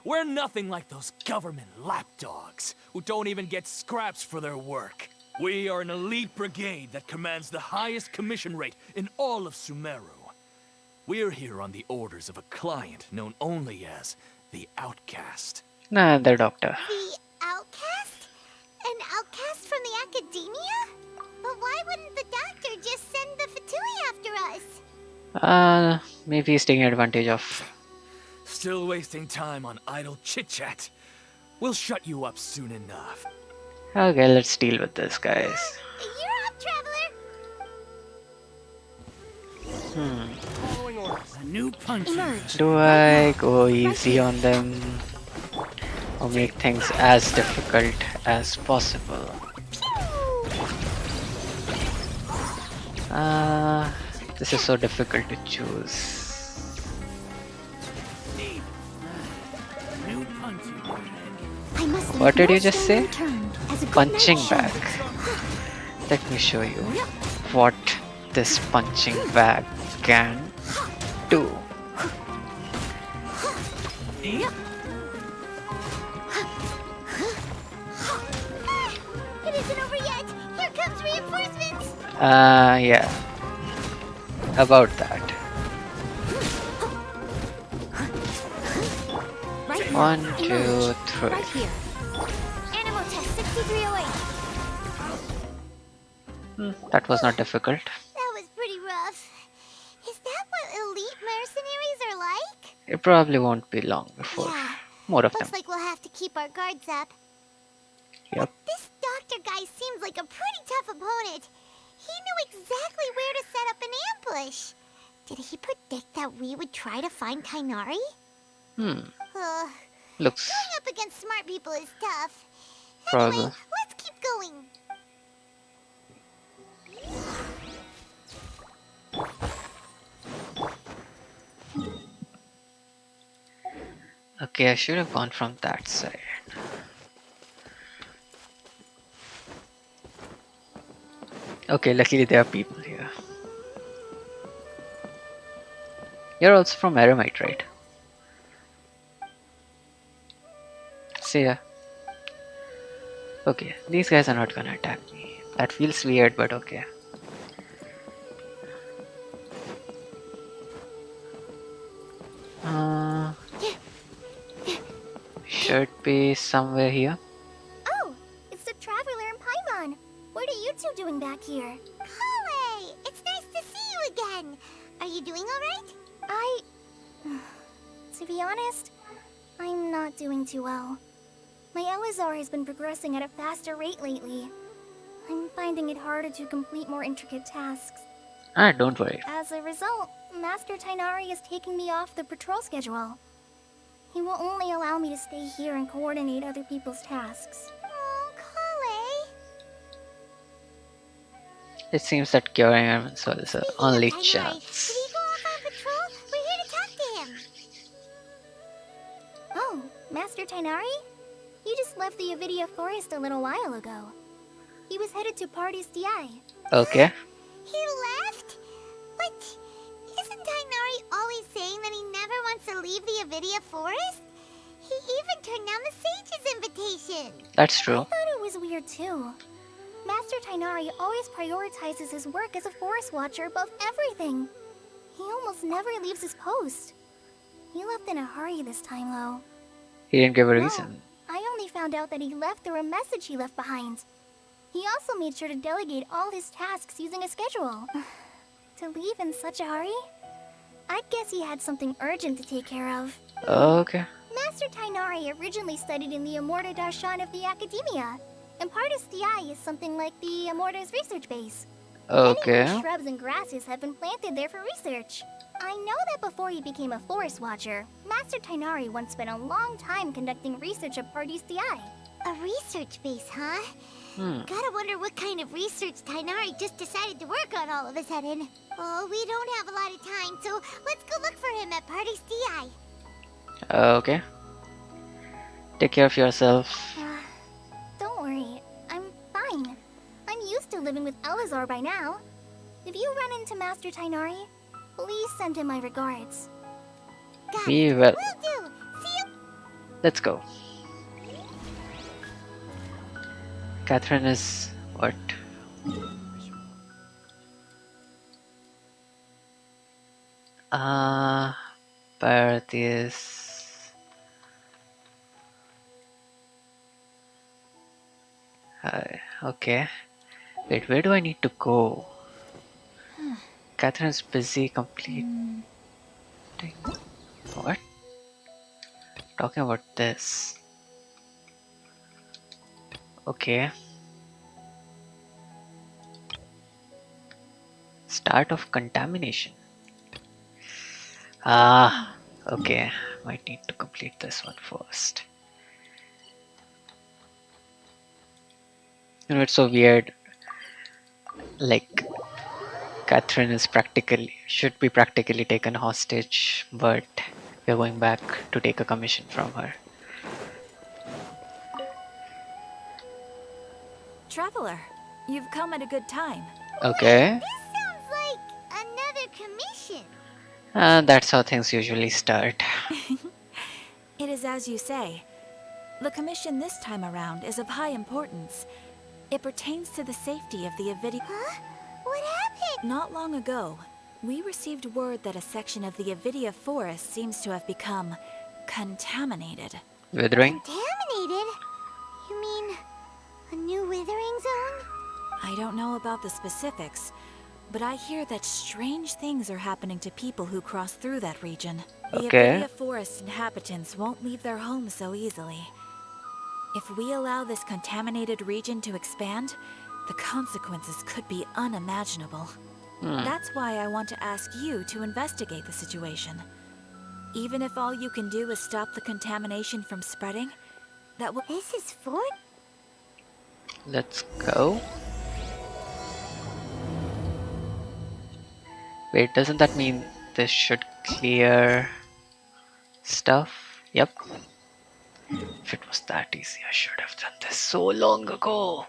We're nothing like those government lapdogs who don't even get scraps for their work. We are an elite brigade that commands the highest commission rate in all of Sumeru. We're here on the orders of a client known only as the Outcast. Nah, the doctor. The Outcast? An outcast from the Academia? But why wouldn't the Doctor just send the Fatui after us? Maybe he's taking advantage of. Still wasting time on idle chit-chat. We'll shut you up soon enough. Okay, let's deal with this, guys. You're up, Traveler! Following orders. A new punch. Do I go easy on them or make things as difficult as possible? This is so difficult to choose. New punching. What did you just say? Punching bag. Let me show you what this punching bag can do. It isn't over yet! Here comes reinforcements! Yeah. About that. Right now. 1, Emerge. 2, 3. Right here. Animal test 6308. That was not difficult. That was pretty rough. Is that what elite mercenaries are like? It probably won't be long before Yeah. more of them. Looks like we'll have to keep our guards up. Yep. This doctor guy seems like a pretty tough opponent. He knew exactly where to set up an ambush. Did he predict that we would try to find Tainari? Looks Going up against smart people is tough. probably. Anyway, let's keep going. Okay, I should have gone from that side. Okay, luckily there are people here. You're also from Aramite, right? See ya. Okay, these guys are not gonna attack me. That feels weird, but okay. Uh, should be somewhere here. Oh, it's the Traveler and Paimon. What are you two doing back here? Chloe, it's nice to see you again. Are you doing alright? To be honest, I'm not doing too well. My Elazar has been progressing at a faster rate lately. I'm finding it harder to complete more intricate tasks. Ah, don't worry. As a result, Master Tainari is taking me off the patrol schedule. He will only allow me to stay here and coordinate other people's tasks. Oh, Chloe. It seems that curing Irminsul is the only Tainari, chance. did he go off on patrol? We're here to talk to him. Oh, Master Tainari? He just left the Avidia Forest a little while ago. He was headed to Party's DI. Okay. He left? But isn't Tainari always saying that he never wants to leave the Avidia Forest? He even turned down the Sage's invitation. That's I true. thought it was weird too. Master Tainari always prioritizes his work as a forest watcher above everything. He almost never leaves his post. He left in a hurry this time, though. He didn't give a No, reason. I only found out that he left through a message he left behind. He also made sure to delegate all his tasks using a schedule. To leave in such a hurry? I guess he had something urgent to take care of. Okay. Master Tainari originally studied in the Amorta Darshan of the Academia, and Partis DI is something like the Amorta's research base. Many Okay. new shrubs and grasses have been planted there for research. I know that before he became a forest watcher, Master Tainari once spent a long time conducting research at Partis DI. A research base, huh? Gotta wonder what kind of research Tainari just decided to work on all of a sudden. Oh, we don't have a lot of time, so let's go look for him at Party's DI. Okay. Take care of yourself. Don't worry, I'm fine. I'm used to living with Elazar by now. If you run into Master Tainari, please send him my regards. Got We it. will. Will do. See you. Let's go. Catherine is what? Priority is okay. Wait, where do I need to go? Catherine's busy completing what? Talking about this. Okay. Start of contamination. Okay. Might need to complete this one first. You know, it's so weird. Like, Catherine is should be practically taken hostage, but we're going back to take a commission from her. Traveler, you've come at a good time. Okay. This sounds like another commission. That's how things usually start. It is as you say. The commission this time around is of high importance. It pertains to the safety of the Avidia. Huh? What happened? Not long ago, we received word that a section of the Avidia forest seems to have become contaminated. Withering? Contaminated? You mean a new withering zone? I don't know about the specifics, but I hear that strange things are happening to people who cross through that region. The Okay. Avidia forest inhabitants won't leave their homes so easily. If we allow this contaminated region to expand, the consequences could be unimaginable. That's why I want to ask you to investigate the situation. Even if all you can do is stop the contamination from spreading, that will... This is for... Let's go. Wait, doesn't that mean this should clear stuff? Yep. If it was that easy, I should have done this so long ago.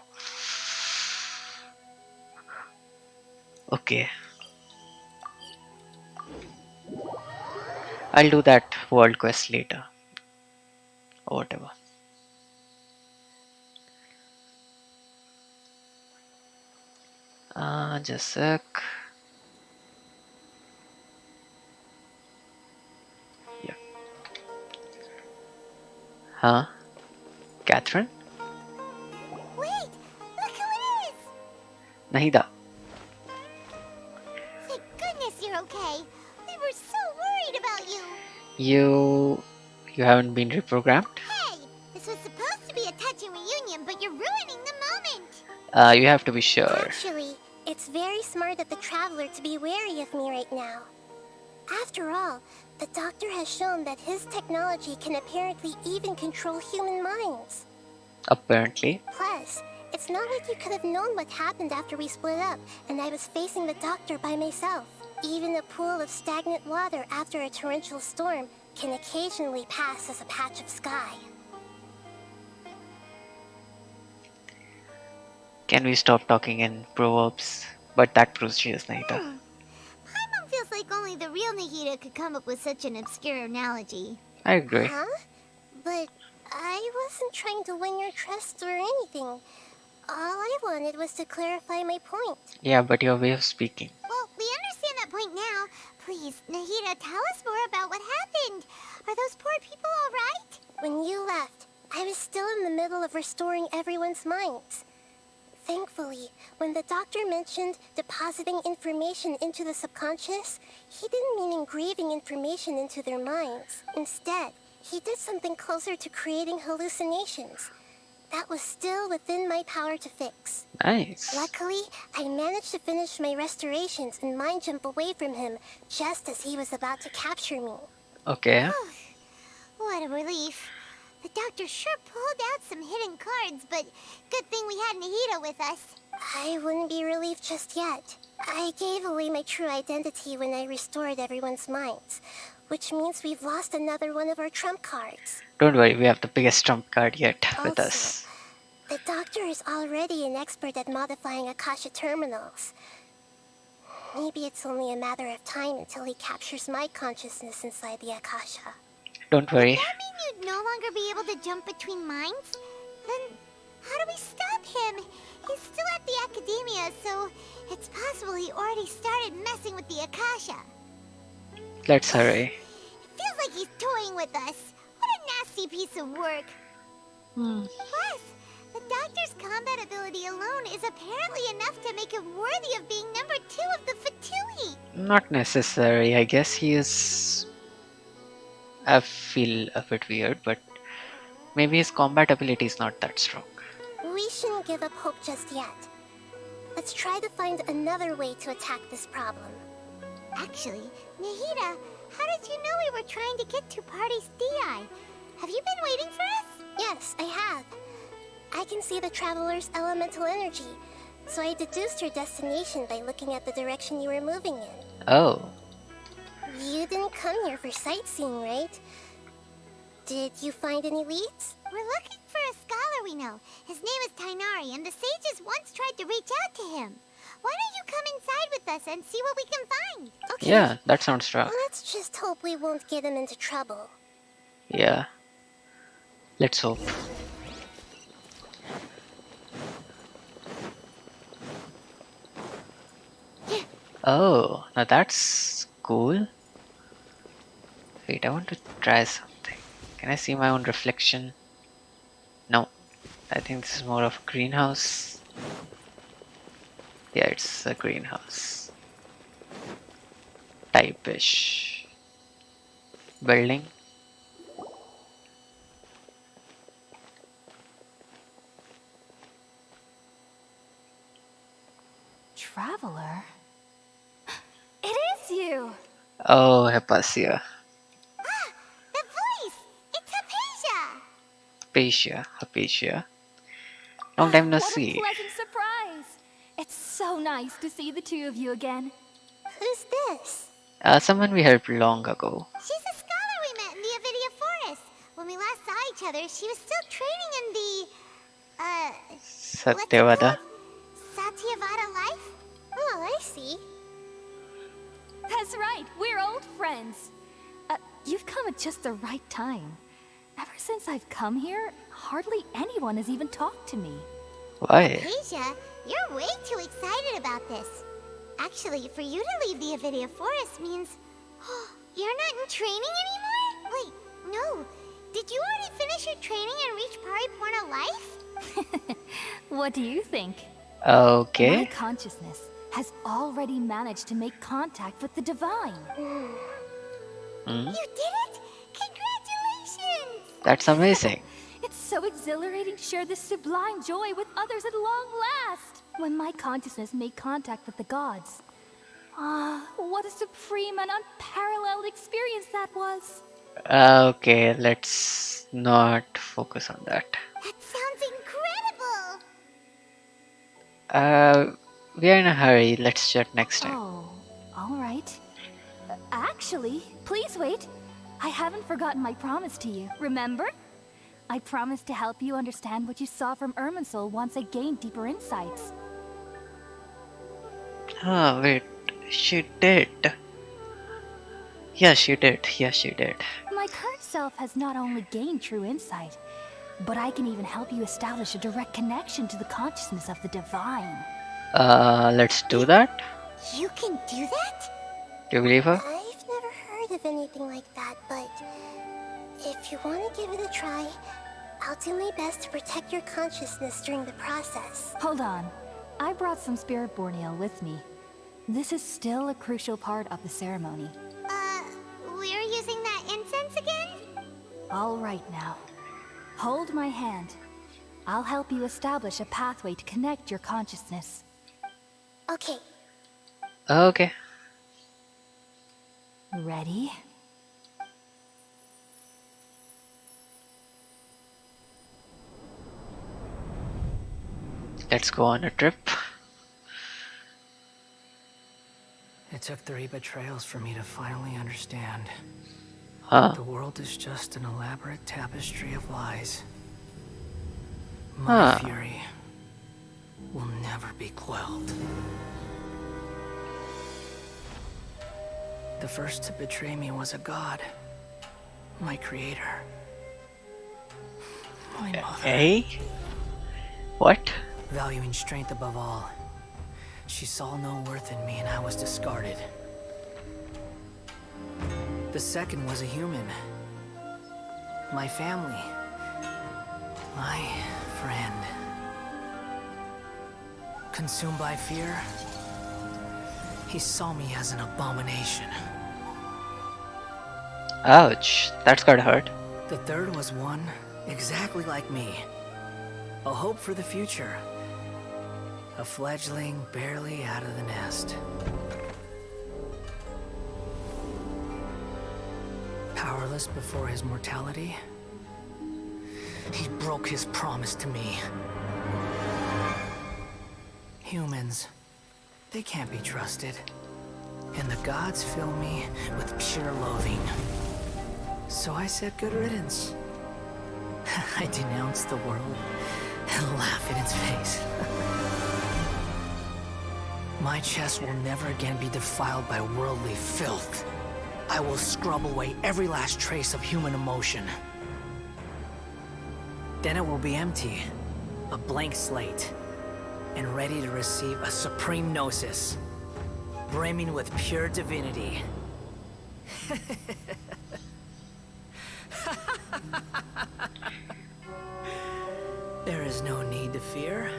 Okay, I'll do that world quest later or whatever. Just a sec. Yeah. Huh? Catherine? Wait! Look who it is! Nahida. Thank goodness you're okay. We were so worried about you. You haven't been reprogrammed? Hey! This was supposed to be a touching reunion, but you're ruining the moment. You have to be sure. Actually, it's very smart of the Traveler to be wary of me right now. After all, the Doctor has shown that his technology can apparently even control human minds. Apparently. Plus, it's not like you could have known what happened after we split up and I was facing the Doctor by myself. Even a pool of stagnant water after a torrential storm can occasionally pass as a patch of sky. Can we stop talking in proverbs? But that proves she is Nahida. Paimon feels like only the real Nahida could come up with such an obscure analogy. I agree. Huh? But I wasn't trying to win your trust or anything. All I wanted was to clarify my point. Yeah, but your way of speaking. Well, we understand that point now. Please, Nahida, tell us more about what happened. Are those poor people all right? When you left, I was still in the middle of restoring everyone's minds. Thankfully, when the Doctor mentioned depositing information into the subconscious, he didn't mean engraving information into their minds. Instead, he did something closer to creating hallucinations. That was still within my power to fix. Nice. Luckily, I managed to finish my restorations and mind jump away from him just as he was about to capture me. Okay. What a relief. The Doctor sure pulled out some hidden cards, but good thing we had Nahida with us. I wouldn't be relieved just yet. I gave away my true identity when I restored everyone's minds, which means we've lost another one of our trump cards. Don't worry, we have the biggest trump card yet with Also, us. The Doctor is already an expert at modifying Akasha terminals. Maybe it's only a matter of time until he captures my consciousness inside the Akasha. Don't worry. Does that mean you'd no longer be able to jump between minds? Then how do we stop him? He's still at the Academia, so it's possible he already started messing with the Akasha. Let's hurry. It feels like he's toying with us. What a nasty piece of work. Plus, the Doctor's combat ability alone is apparently enough to make him worthy of being number 2 of the Fatui. Not necessary. I guess he is... I feel a bit weird, but maybe his combat ability is not that strong. We shouldn't give up hope just yet. Let's try to find another way to attack this problem. Actually, Nahida, how did you know we were trying to get to Party's DI? Have you been waiting for us? Yes, I have. I can see the Traveler's elemental energy, so I deduced your destination by looking at the direction you were moving in. Oh. You didn't come here for sightseeing, right? Did you find any leads? We're looking for a scholar we know. His name is Tainari, and the sages once tried to reach out to him. Why don't you come inside with us and see what we can find? Okay. Yeah, that sounds strong. Let's just hope we won't get him into trouble. Yeah. Let's hope. Oh, now that's cool. Wait, I want to try something. Can I see my own reflection? No. I think this is more of a greenhouse. Yeah, it's a greenhouse. Type-ish. Building. Traveler? It is you! Oh, Hepasia. The voice! It's Hypatia! Hypatia. Long time no What a see. pleasant surprise! It's so nice to see the two of you again. Who's this? Someone we helped long ago. She's a scholar we met in the Avidia Forest. When we last saw each other, she was still training in the... Satyavada. Satyavada life? Oh, I see. That's right, we're old friends. You've come at just the right time. Ever since I've come here, hardly anyone has even talked to me. Why? Asia, you're way too excited about this. Actually, for you to leave the Avidia Forest means... you're not in training anymore? Wait, no. Did you already finish your training and reach Pariporna life? What do you think? My Okay. consciousness has already managed to make contact with the divine. Hmm? You did it! Congratulations! That's amazing. It's so exhilarating to share this sublime joy with others at long last. When my consciousness made contact with the gods. What a supreme and unparalleled experience that was. Okay, let's not focus on that. That sounds incredible! We are in a hurry. Let's chat next time. Oh, all right. Actually, please wait. I haven't forgotten my promise to you, remember? I promised to help you understand what you saw from Irminsul once I gained deeper insights. Ah, wait. She did. Yeah, she did. Yeah, she did. My current self has not only gained true insight, but I can even help you establish a direct connection to the consciousness of the divine. Let's do that. You can do that? Do you believe her? I've never heard of anything like that, but if you want to give it a try, I'll do my best to protect your consciousness during the process. Hold on. I brought some spirit borneo with me. This is still a crucial part of the ceremony. We're using that incense again? All right now. Hold my hand. I'll help you establish a pathway to connect your consciousness. Okay. Okay. Ready? Let's go on a trip. It took 3 betrayals for me to finally understand. Huh? The world is just an elaborate tapestry of lies. My fury will never be quelled. The first to betray me was a god. My creator. My mother. Eh? What? Valuing strength above all. She saw no worth in me and I was discarded. The second was a human. My family. My friend. Consumed by fear, he saw me as an abomination. Ouch. That's gotta hurt. The third was one exactly like me. A hope for the future. A fledgling barely out of the nest. Powerless before his mortality, he broke his promise to me. Humans, they can't be trusted. And the gods fill me with pure loathing. So I said good riddance. I denounce the world and laugh in its face. My chest will never again be defiled by worldly filth. I will scrub away every last trace of human emotion. Then it will be empty, a blank slate, and ready to receive a supreme gnosis, brimming with pure divinity. There is no need to fear.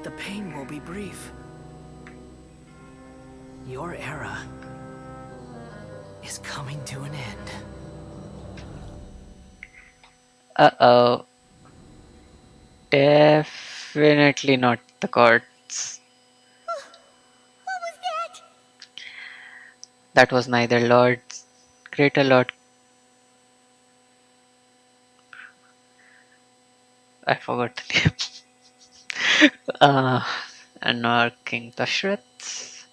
The pain will be brief. Your era is coming to an end. Uh-oh. Definitely not the gods. What was that? That was neither Greater Lord... I forgot the name. And nor King Dashrath.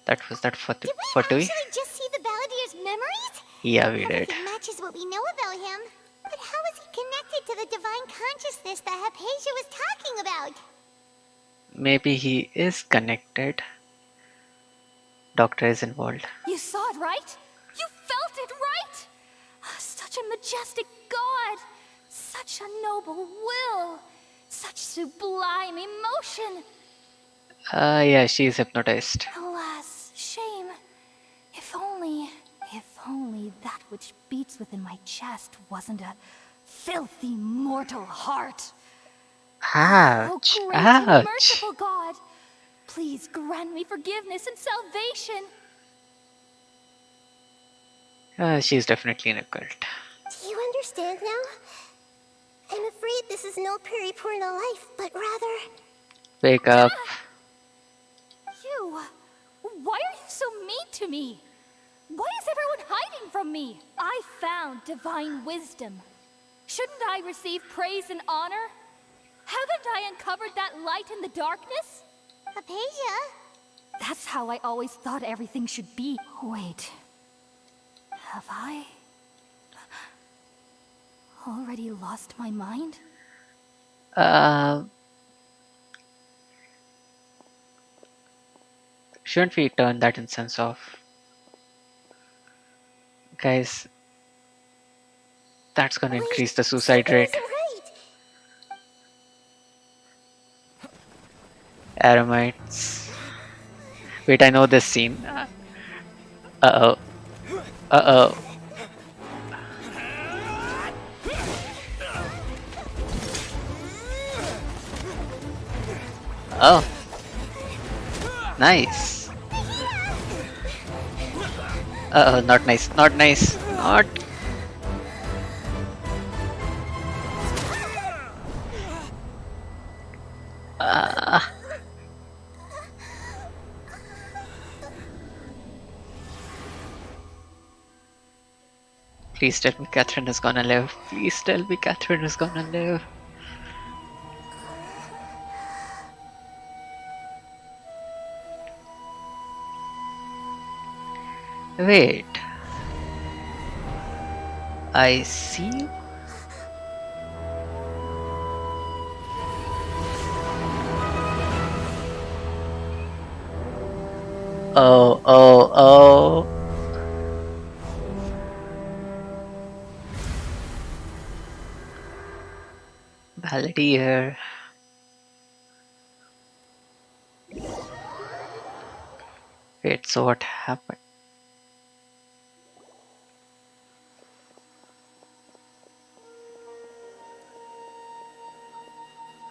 That was that Did we Fatui? actually just see the Baladier's memories? Yeah, we did. Everything matches what we know about him. But how is he connected to the divine consciousness that Hypatia was talking about? Maybe he is connected. Doctor is involved. You saw it, right? You felt it, right? Such a majestic god! Such a noble will! Such sublime emotion! Yeah, she is hypnotized. Alas, shame. If only that which beats within my chest wasn't a filthy mortal heart. Oh, Ouch! great and Ouch! merciful God! Please grant me forgiveness and salvation. She's definitely in a cult. Do you understand now? I'm afraid this is no Peripurna life, but rather... Wake up. You! Why are you so mean to me? Why is everyone hiding from me? I found divine wisdom. Shouldn't I receive praise and honor? Haven't I uncovered that light in the darkness? Apasia? That's how I always thought everything should be. Wait. Have I already lost my mind? Shouldn't we turn that incense off? Guys, that's gonna increase the suicide rate. Aramites. Wait, I know this scene. Uh-oh. Uh-oh. Oh. Nice. Uh-oh, not nice. Not nice. Not. Please tell me Catherine is gonna live. Please tell me Catherine is gonna live. Wait. I see you. Oh, oh, oh. Valetier. Wait, so what happened?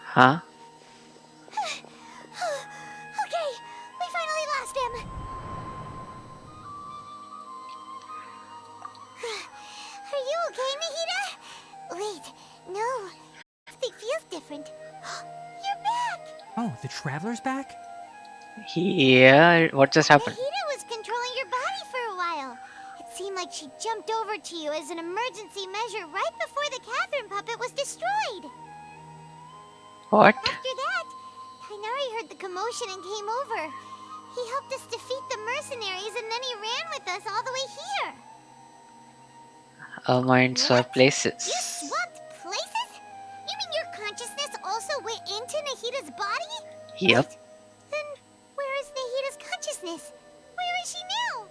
Huh? Okay, we finally lost him. Are you okay, Nahida? Wait, no. Something feels different. You're back! Oh, the Traveler's back? Yeah, what just happened? Nahida was controlling your body for a while. It seemed like she jumped over to you as an emergency measure right before the Catherine puppet was destroyed. What? After that, Kainari heard the commotion and came over. He helped us defeat the mercenaries and then he ran with us all the way here. Our minds swap places. You swapped places? You mean your consciousness also went into Nahida's body? Yep. Then where is Nahida's consciousness? Where is she now?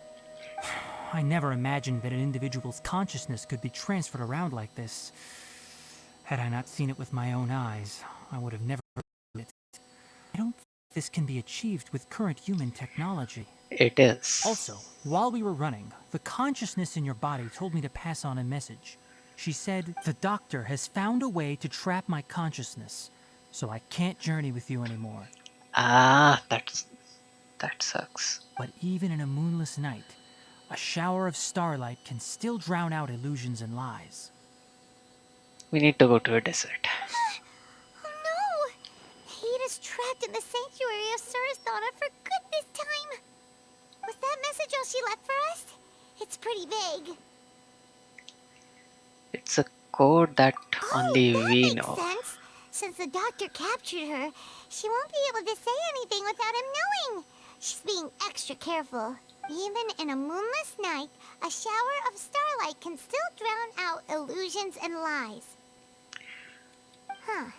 I never imagined that an individual's consciousness could be transferred around like this. Had I not seen it with my own eyes, I would have never believed it. I don't think this can be achieved with current human technology. It is. Also, while we were running, the consciousness in your body told me to pass on a message. She said, the doctor has found a way to trap my consciousness, so I can't journey with you anymore. Ah, that sucks. But even in a moonless night, a shower of starlight can still drown out illusions and lies. We need to go to a desert. Oh no! Nahida's trapped in the sanctuary of Surasthana for good this time. Was that message all she left for us? It's pretty vague. It's a code that only that we makes know. sense. Since the doctor captured her, she won't be able to say anything without him knowing. She's being extra careful. Even in a moonless night, a shower of starlight can still drown out illusions and lies. Huh.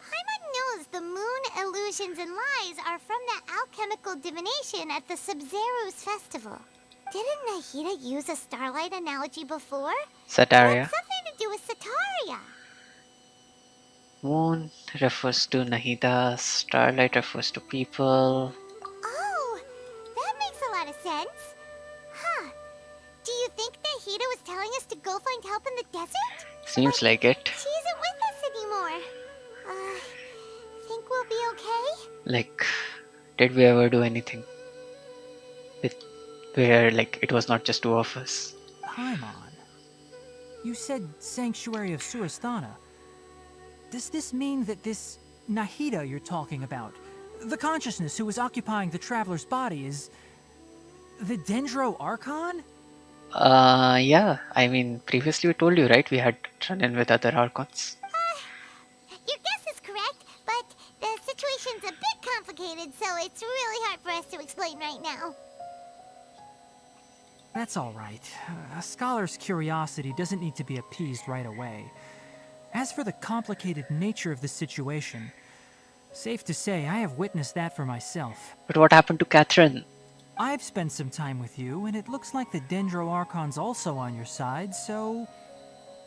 Paimon knows the moon illusions and lies are from that alchemical divination at the Sumeru's festival. Didn't Nahida use a starlight analogy before? Sataria. That's something to do with Sataria. Moon refers to Nahida, starlight refers to people. Oh, that makes a lot of sense. Huh. Do you think Nahida was telling us to go find help in the desert? Seems like it. She isn't with us anymore. Think we'll be okay? Like, did we ever do anything with where like it was not just two of us? Paimon, you said Sanctuary of Surasthana. Does this mean that this Nahida you're talking about, the consciousness who was occupying the traveler's body, is the Dendro Archon? Yeah. I mean, previously we told you, right? We had run in with other Archons. Your guess is correct, but the situation's a bit complicated, so it's really hard for us to explain right now. That's all right. A scholar's curiosity doesn't need to be appeased right away. As for the complicated nature of the situation, safe to say I have witnessed that for myself. But what happened to Catherine? I've spent some time with you, and it looks like the Dendro Archon's also on your side, so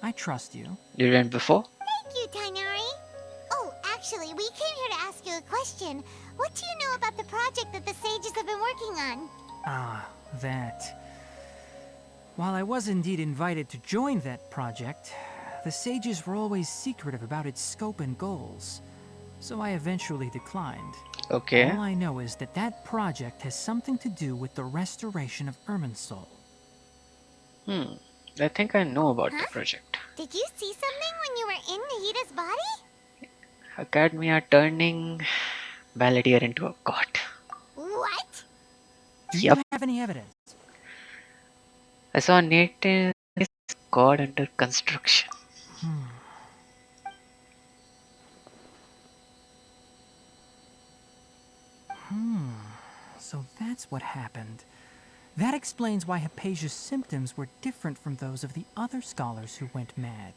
I trust you. You didn't before? Thank you, Tainari. Oh, actually, we came here to ask you a question. What do you know about the project that the sages have been working on? Ah, that. While I was indeed invited to join that project, the sages were always secretive about its scope and goals, so I eventually declined. Okay. All I know is that that project has something to do with the restoration of Irminsul. I think I know about the project. Did you see something when you were in Nahida's body? Academia turning Balladeer into a god. What? Do Yep. you have any evidence? I saw a native god under construction. So that's what happened. That explains why Hypatia's symptoms were different from those of the other scholars who went mad.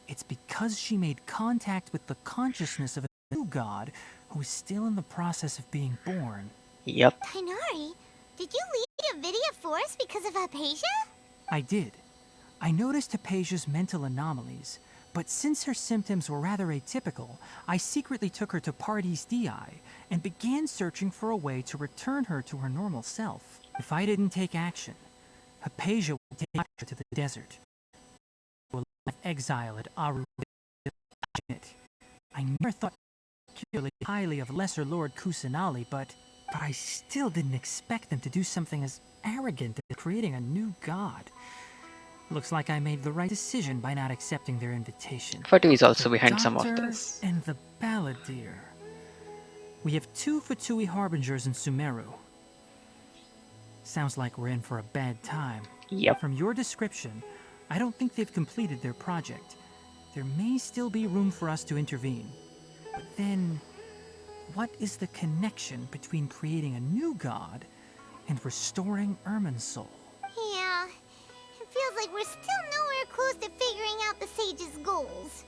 It's because she made contact with the consciousness of a new god who is still in the process of being born. Yep. Tainari, did you leave Avidia Forest because of Hypatia? I did. I noticed Hypatia's mental anomalies, but since her symptoms were rather atypical, I secretly took her to Pardes Dii and began searching for a way to return her to her normal self. If I didn't take action, Hypatia would take her to the desert. To a life of exile at Aru. I never thought particularly highly of Lesser Lord Kusanali, but I still didn't expect them to do something as arrogant as creating a new god. Looks like I made the right decision by not accepting their invitation. Fatui is also The behind some of Doctor this. And the Balladeer. We have 2 Fatui Harbingers in Sumeru. Sounds like we're in for a bad time. Yep. From your description, I don't think they've completed their project. There may still be room for us to intervene. But then, what is the connection between creating a new god and restoring Irminsul? Yeah, it feels like we're still nowhere close to figuring out the sage's goals.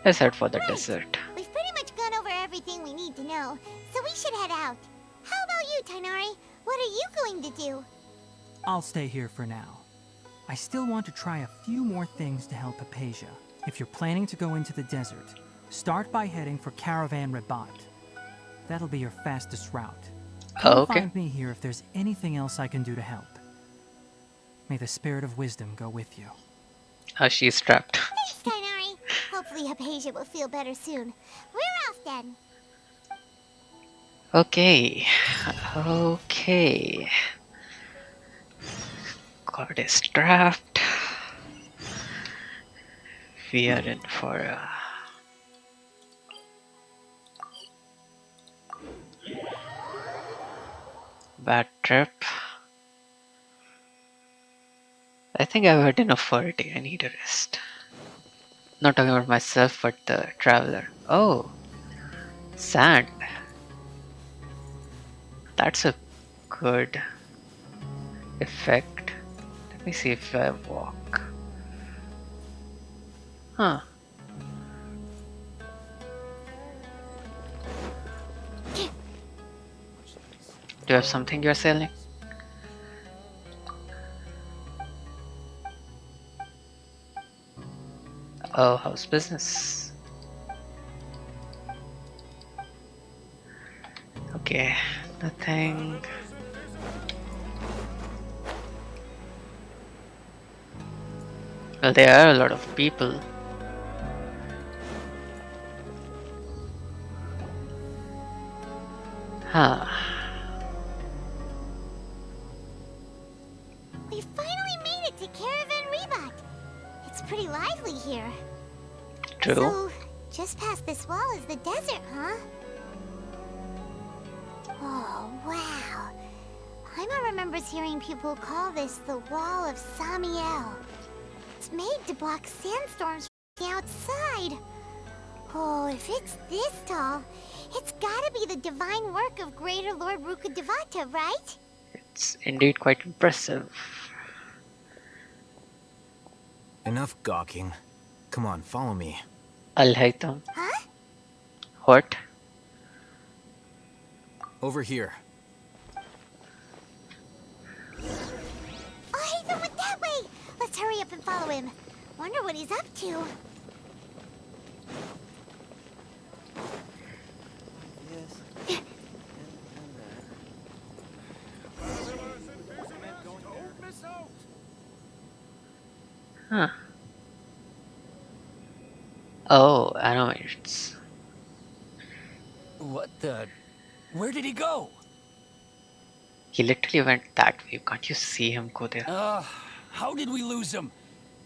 Let's head for the desert. We've pretty much gone over everything we need to know, so we should head out. How about you, Tainari? What are you going to do? I'll stay here for now. I still want to try a few more things to help Hypatia. If you're planning to go into the desert, start by heading for Caravan Rabat. That'll be your fastest route. Come Okay. find me here if there's anything else I can do to help. May the spirit of wisdom go with you. She's trapped. Thanks, Tainari. Hopefully Hypatia will feel better soon. We're off then. Okay. Okay. God is trapped. We are in for a bad trip. I think I've had enough for a day. I need a rest. Not talking about myself, but the traveler. Oh, sand. That's a good effect. Let me see if I walk. Huh. You have something you're selling? Oh, how's business? Okay, nothing. Well, there are a lot of people. Huh. We finally made it to Caravan Rebot. It's pretty lively here. True. So, just past this wall is the desert, huh? Oh, wow. Paimon remembers hearing people call this the Wall of Samiel. It's made to block sandstorms from the outside. Oh, if it's this tall, it's gotta be the divine work of Greater Lord Rukkhadevata, right? It's indeed quite impressive. Enough gawking. Come on, follow me. Al-Haytham. Huh? What? Over here. Oh, Haytham went that way! Let's hurry up and follow him. Wonder what he's up to. Huh. Oh, animates. What the? Where did he go? He literally went that way. Can't you see him go there? How did we lose him?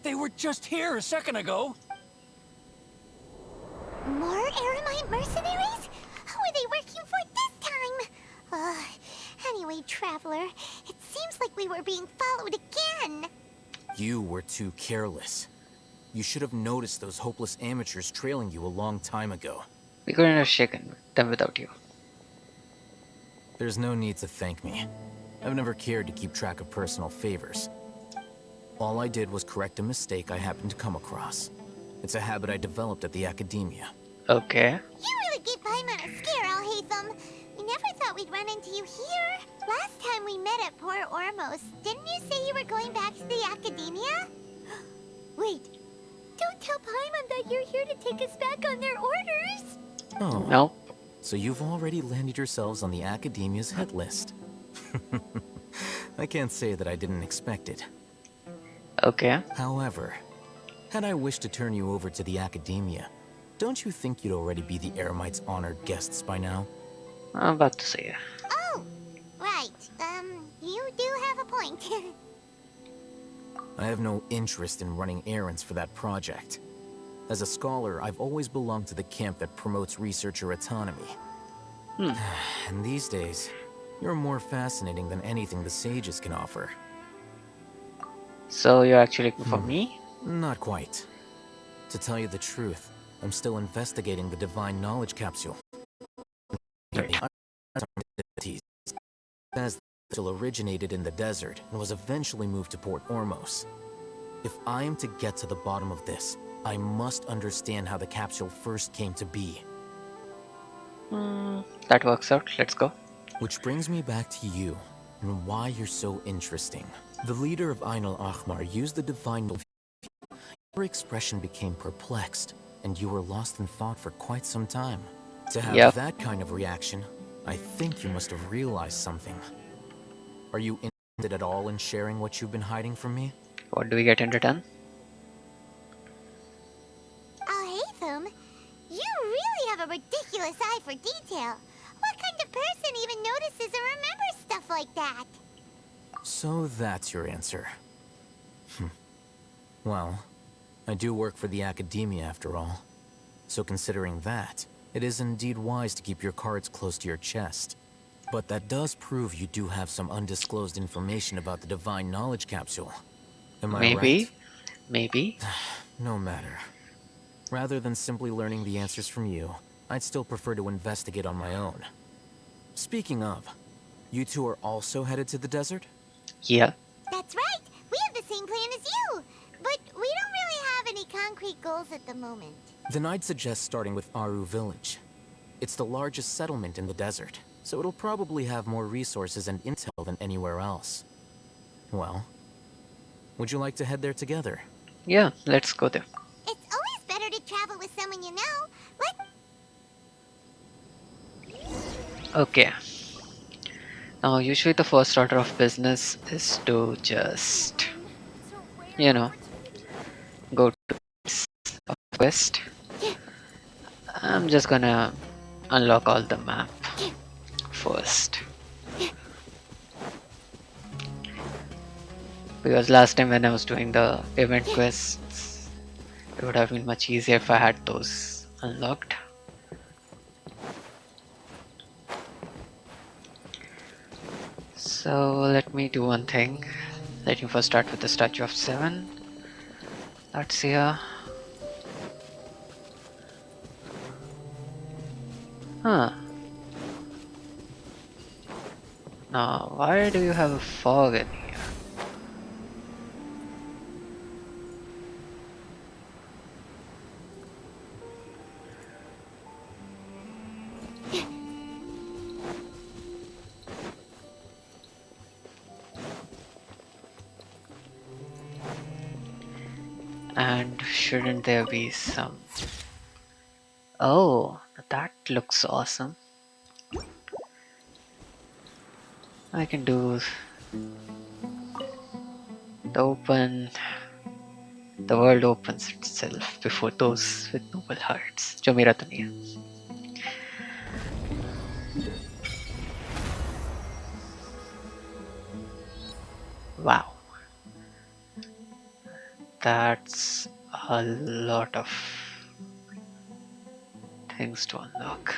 They were just here a second ago. More Eremite mercenaries? Who are they working for this time? Anyway, Traveler, it seems like we were being followed again. You were too careless. You should have noticed those hopeless amateurs trailing you a long time ago. We couldn't have shaken them without you. There's no need to thank me. I've never cared to keep track of personal favors. All I did was correct a mistake I happened to come across. It's a habit I developed at the academia. Okay. You really gave Paimon a scare, Al-Haytham. We never thought we'd run into you here. Last time we met at Port Ormos, didn't you say you were going back to the academia? Wait, don't tell Paimon that you're here to take us back on their orders. Oh. No. So you've already landed yourselves on the academia's hit list. I can't say that I didn't expect it. Okay. However, had I wished to turn you over to the academia, don't you think you'd already be the Eremites' honored guests by now? I'm about to say. Oh, right. You do have a point. I have no interest in running errands for that project. As a scholar, I've always belonged to the camp that promotes researcher autonomy. And these days, you're more fascinating than anything the sages can offer. So you're actually looking for me? Not quite. To tell you the truth, I'm still investigating the divine knowledge capsule. As still originated in the desert and was eventually moved to Port Ormos. If I am to get to the bottom of this, I must understand how the capsule first came to be. That works out. Let's go. Which brings me back to you, and why you're so interesting. The leader of Ain al-Ahmar used the divine... Your expression became perplexed, and you were lost in thought for quite some time. To have that kind of reaction, I think you must have realized something. Are you interested at all in sharing what you've been hiding from me? What do we get in return? Al-Haytham, you really have a ridiculous eye for detail. What kind of person even notices or remembers stuff like that? So that's your answer. Well, I do work for the academia after all. So considering that, it is indeed wise to keep your cards close to your chest. But that does prove you do have some undisclosed information about the divine knowledge capsule. Am I right? Maybe. No matter. Rather than simply learning the answers from you, I'd still prefer to investigate on my own. Speaking of, you two are also headed to the desert? Yeah. That's right. We have the same plan as you. But we don't really have any concrete goals at the moment. Then I'd suggest starting with Aru Village. It's the largest settlement in the desert, so it'll probably have more resources and intel than anywhere else. Well, would you like to head there together? Yeah, let's go there. It's always better to travel with someone you know. Okay. Now, usually the first order of business is to just, you know, go to West. I'm just gonna unlock all the map first. Because last time when I was doing the event quests, it would have been much easier if I had those unlocked. So let me do one thing. Let me first start with the Statue of 7. That's here. Huh. Now, why do you have a fog in here? And shouldn't there be some... Oh, that looks awesome. I can do the world opens itself before those with noble hearts. जो मेरा तो नहीं है. Wow, that's a lot of things to unlock.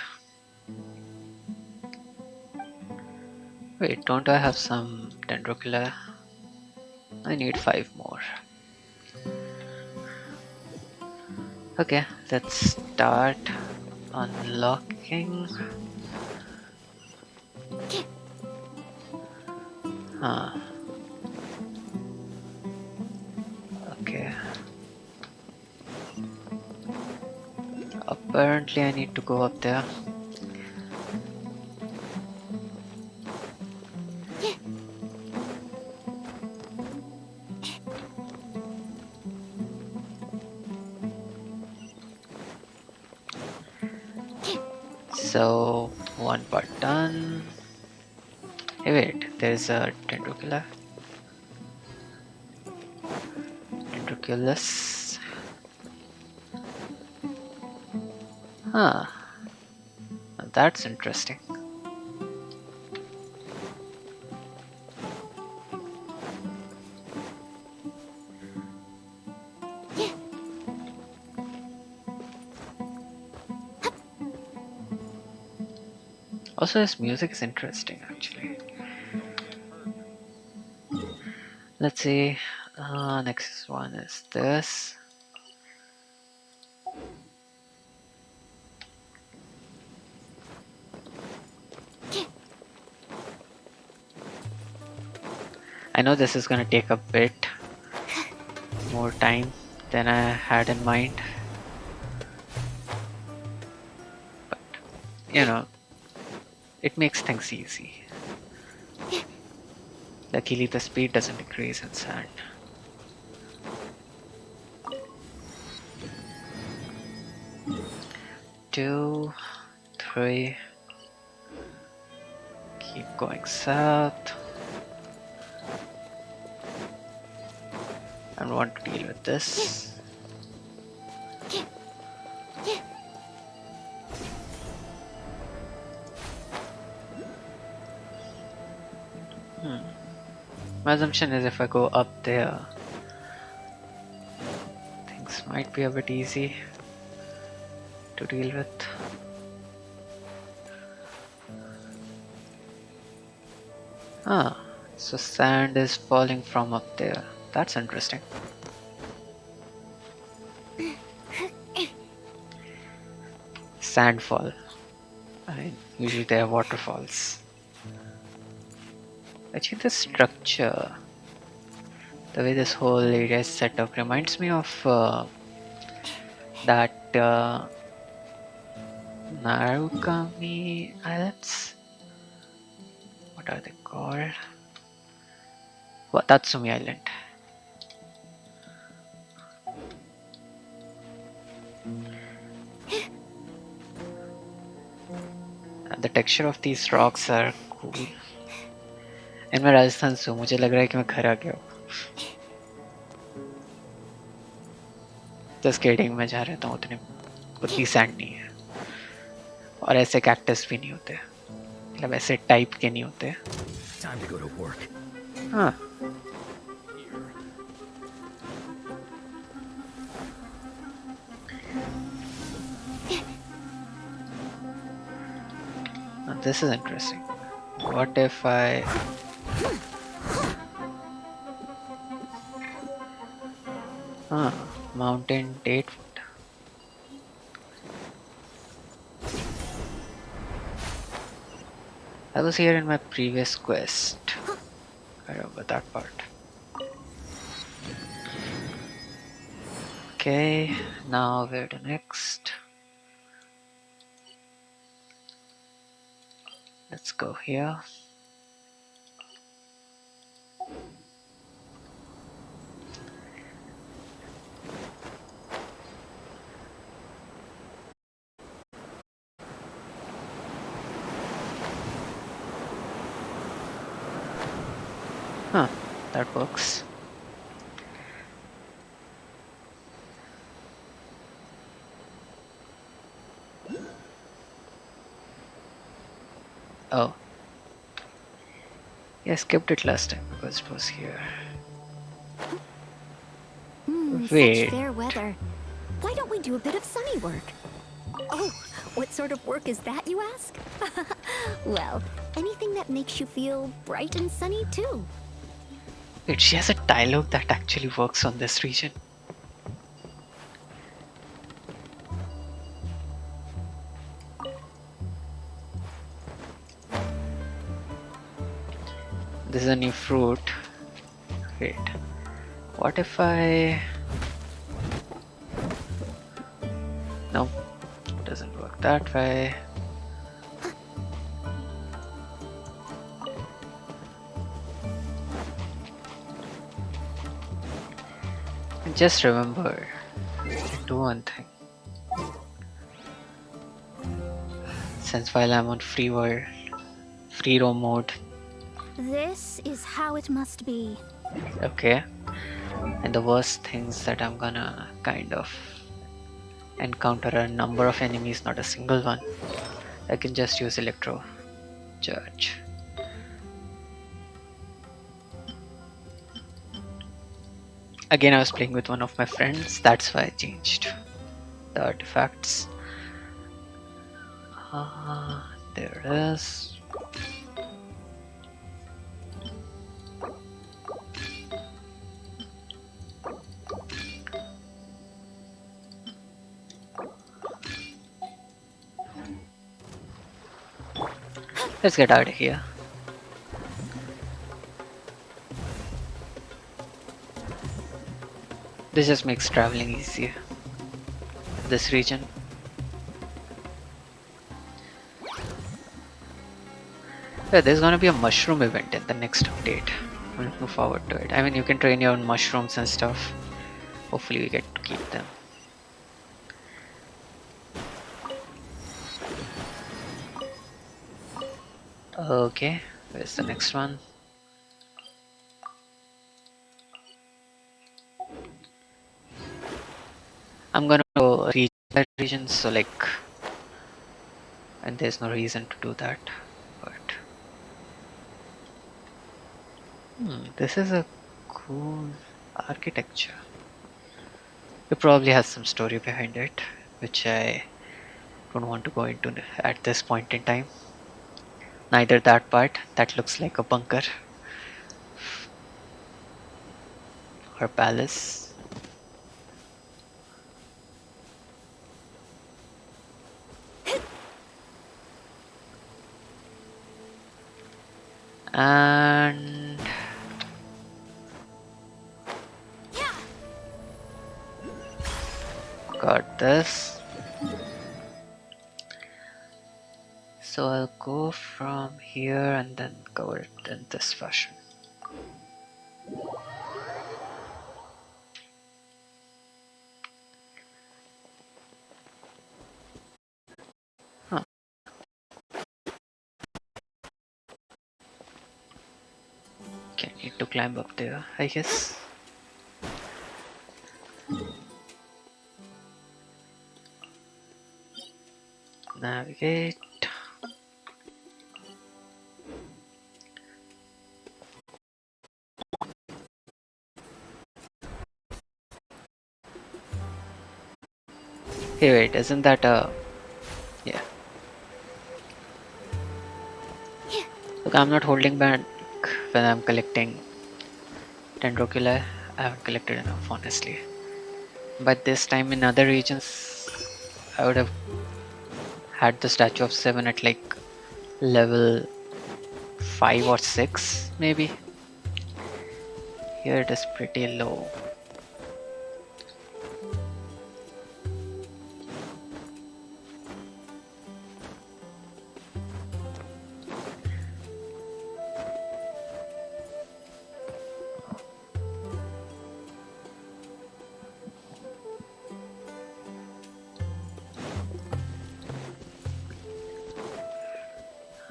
Wait, don't I have some Dendrocula? I need 5 more. Okay, let's start unlocking. Huh. Okay. Apparently I need to go up there. So, one part done. Hey wait, there's a Dendrocula. Dendroculus. Huh. Now that's interesting. Also, his music is interesting actually. Let's see. Next one is this. I know this is gonna take a bit more time than I had in mind, but you know, it makes things easy. Luckily the speed doesn't decrease in sand. Two, 3. Keep going south. I don't want to deal with this. My assumption is if I go up there, things might be a bit easy to deal with. Ah, so sand is falling from up there. That's interesting. Sandfall. Usually they are waterfalls. Actually, the structure, the way this whole area is set up, reminds me of that Narukami Islands. what are they called? Watatsumi Island. And the texture of these rocks are cool. इनमें राजस्थान से मुझे लग रहा है कि मैं घर आ गया हूँ. तो स्केटिंग में जा रहता हूँ उतनी सैंड नहीं है और ऐसे कैक्टस भी नहीं होते, मतलब ऐसे टाइप के नहीं होते. Time to go to work. हाँ. This is interesting. What if I mountain date food. I was here in my previous quest. I remember that part. Okay, now where to next? Let's go here. Huh, that works. Oh. Yeah, I skipped it last time because it was here. Wait. Such fair weather. Why don't we do a bit of sunny work? Oh, what sort of work is that, you ask? Well, anything that makes you feel bright and sunny too. Wait, she has a dialogue that actually works on this region. This is a new fruit. Wait, what if I... No, doesn't work that way. Just remember, do one thing. Since while I'm on free roam mode. This is how it must be. Okay. And the worst things that I'm gonna kind of encounter a number of enemies, not a single one. I can just use Electro Charge. Again, I was playing with one of my friends, that's why I changed the artifacts. There it is. Let's get out of here. This just makes traveling easier. This region. Yeah, there's gonna be a mushroom event in the next update. I'm looking forward to it. I mean, you can train your own mushrooms and stuff. Hopefully we get to keep them. Okay, where's the next one? I'm gonna go reach that region, so like, and there's no reason to do that, but this is a cool architecture. It probably has some story behind it, which I don't want to go into at this point in time. Neither that part, that looks like a bunker or palace. And got this. So I'll go from here and then cover it in this fashion. Huh. Okay, need to climb up there, I guess. Navigate. Hey wait, isn't that a... yeah. Look, I'm not holding back when I'm collecting Dendroculi. I haven't collected enough, honestly. But this time in other regions, I would have had the Statue of 7 at like level 5 or 6 maybe. Here it is pretty low.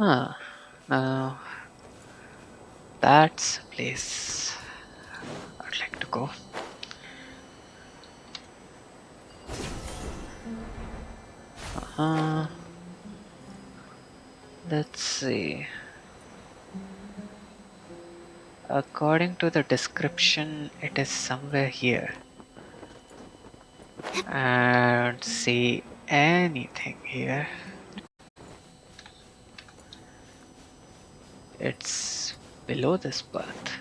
Huh. Now that's a place I'd like to go. Let's see. According to the description, it is somewhere here. I don't see anything here. It's below this path.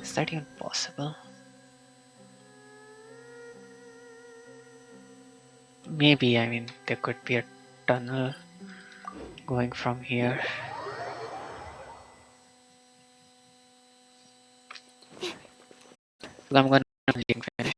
Is that even possible? Maybe, I mean, there could be a tunnel going from here. I'm gonna finish.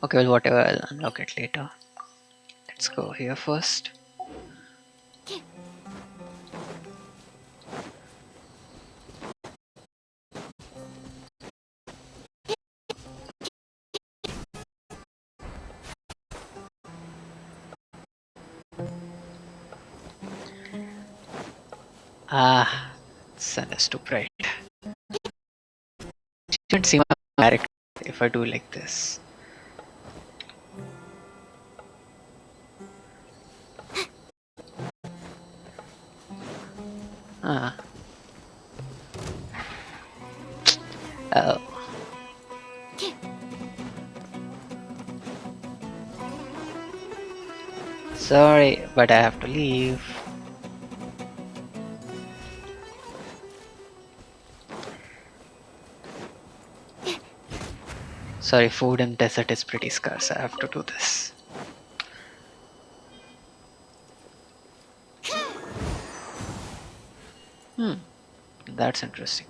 Okay, well, whatever, I'll unlock it later. Let's go here first. Ah, sun is too bright. You can't see my character if I do like this. Ah. Oh. Sorry, but I have to leave. Sorry, food in desert is pretty scarce. I have to do this. That's interesting.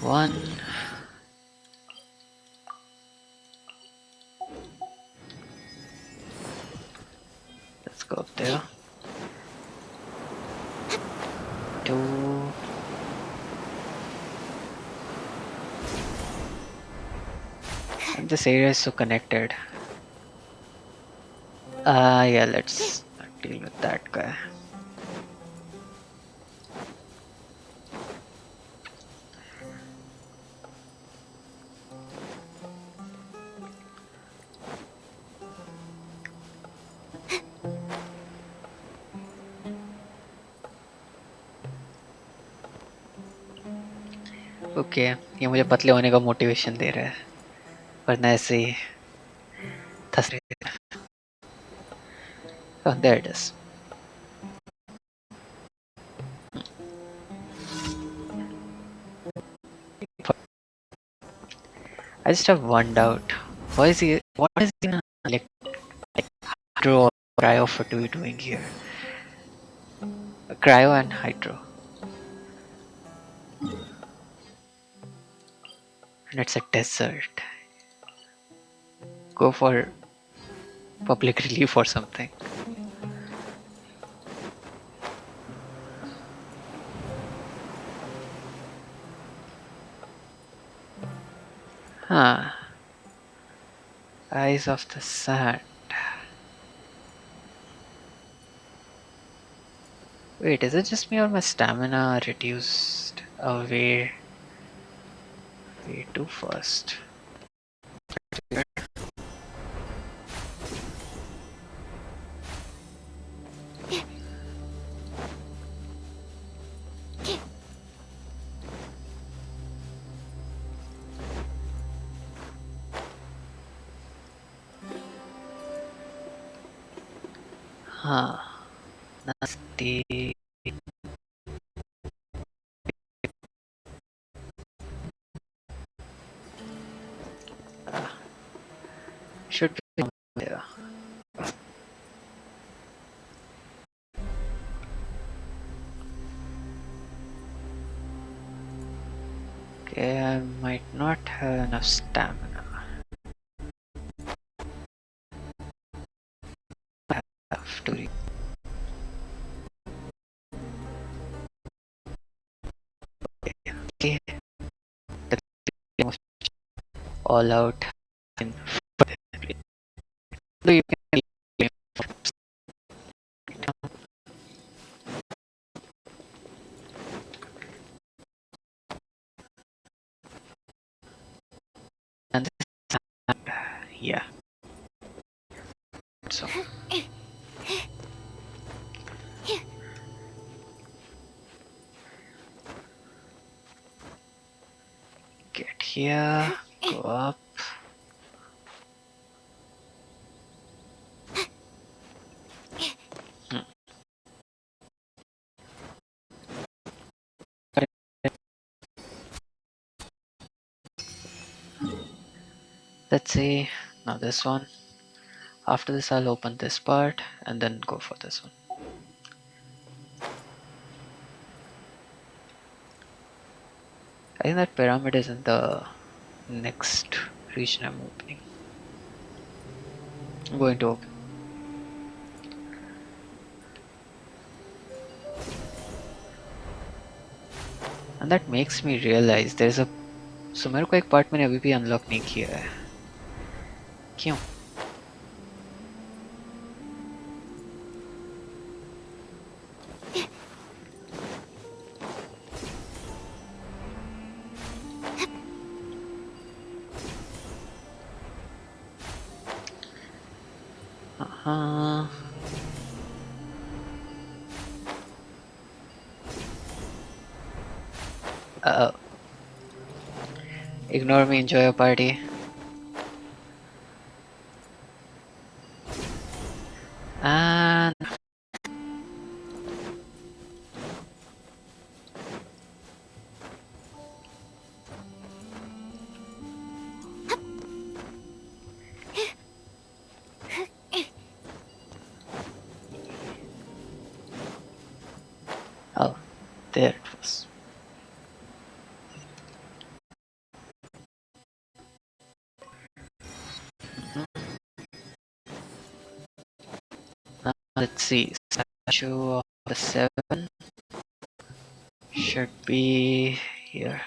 One. Let's go up there. 2. think this area is so connected. Yeah, let's deal with that guy. Okay ये मुझे पतले होने का motivation दे रहा है वरना ऐसे ही thus रहे। Oh, there it is. I just have one doubt. Why is he? What is he like hydro or cryo for to be doing here? Cryo and hydro. And it's a desert. Go for public relief or something. Huh. Eyes of the sand. Wait, is it just me or my stamina reduced way too fast? Huh. Nasty. Should be there. Okay, I might not have enough stamina. I have to okay. That's all out in you can and this, yeah. So get here, go up. Let's see, now this one. After this I'll open this part and then go for this one. I think that pyramid is in the next region I'm opening. I'm going to open. And that makes me realize there's a Sumeru का एक part मैंने अभी भी unlock नहीं किया है. क्यों? Ignore me, enjoy your party. And oh, there it was. Let's see, statue of the 7 should be here.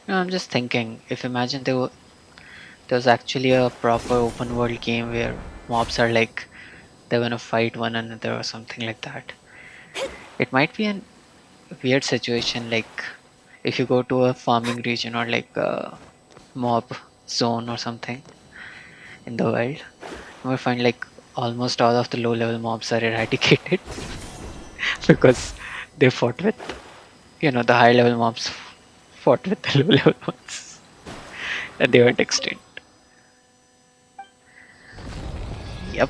No, I'm just thinking, if imagine there was actually a proper open world game where mobs are like they're gonna fight one another or something like that. It might be a weird situation, like if you go to a farming region or like a mob zone or something in the world, you will find like almost all of the low level mobs are eradicated because they fought with, the high level mobs fought with the low level ones and they went extinct. Yep.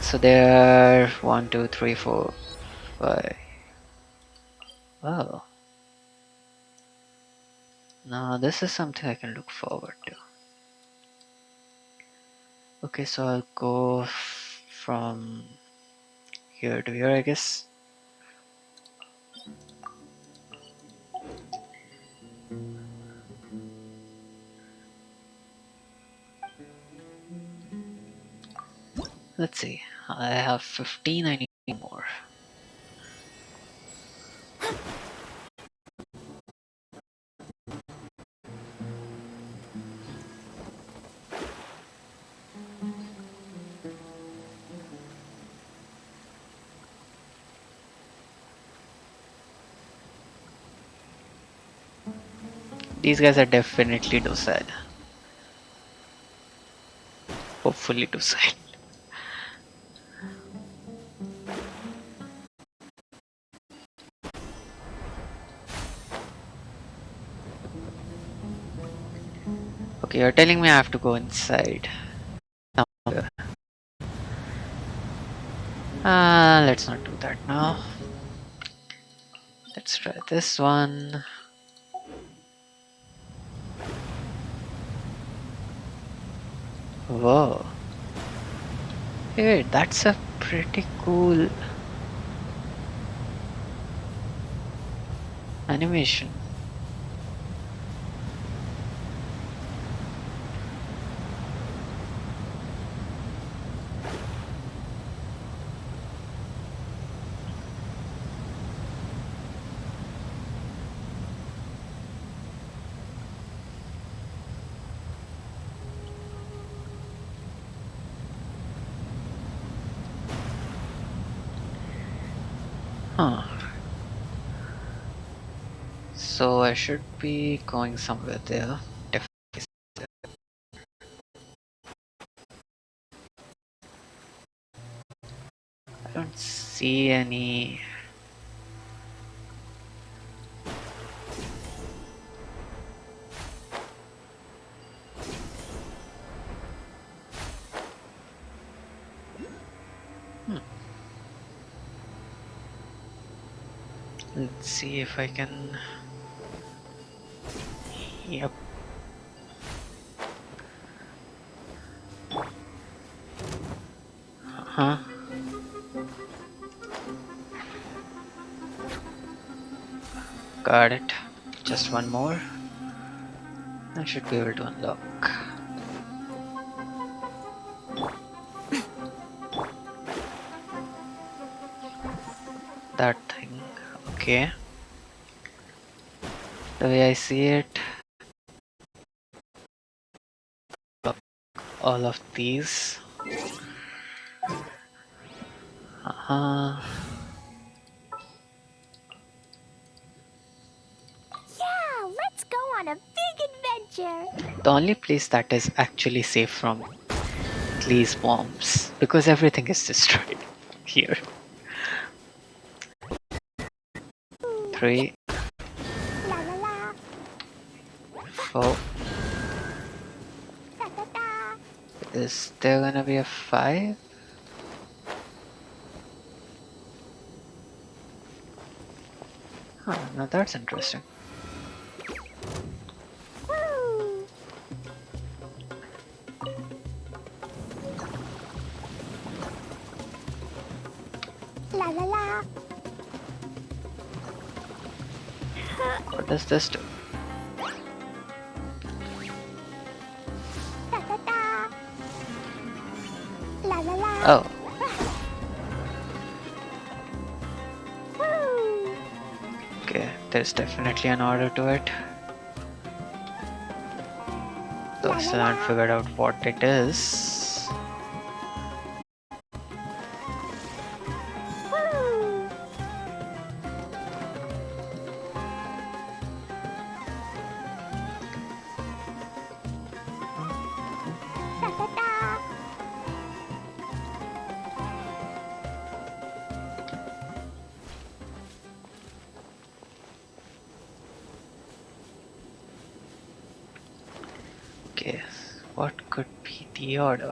So there are 1, 2, 3, 4, 5. Oh. Now this is something I can look forward to. Okay, so I'll go from here to here, I guess. Let's see. I have 15, I need more. These guys are definitely docile. Hopefully docile. Okay, you're telling me I have to go inside. Let's not do that now. Let's try this one. Whoa. Hey, that's a pretty cool animation. Huh. So I should be going somewhere there. Definitely. I don't see any. Let's see if I can. Yep. Huh? Got it. Just one more. I should be able to unlock that thing. Okay. The way I see it, all of these. Yeah, let's go on a big adventure. The only place that is actually safe from these bombs, because everything is destroyed here. 3, La la la. 4. Da da da. Is there gonna be a 5? Huh, now that's interesting. Woo. La la la. What does this do? Da da da. La la la. Oh, Woo. okay. There's definitely an order to it. La So la still haven't la. figured out what it is. Woo! Da da da. Okay, what could be the order?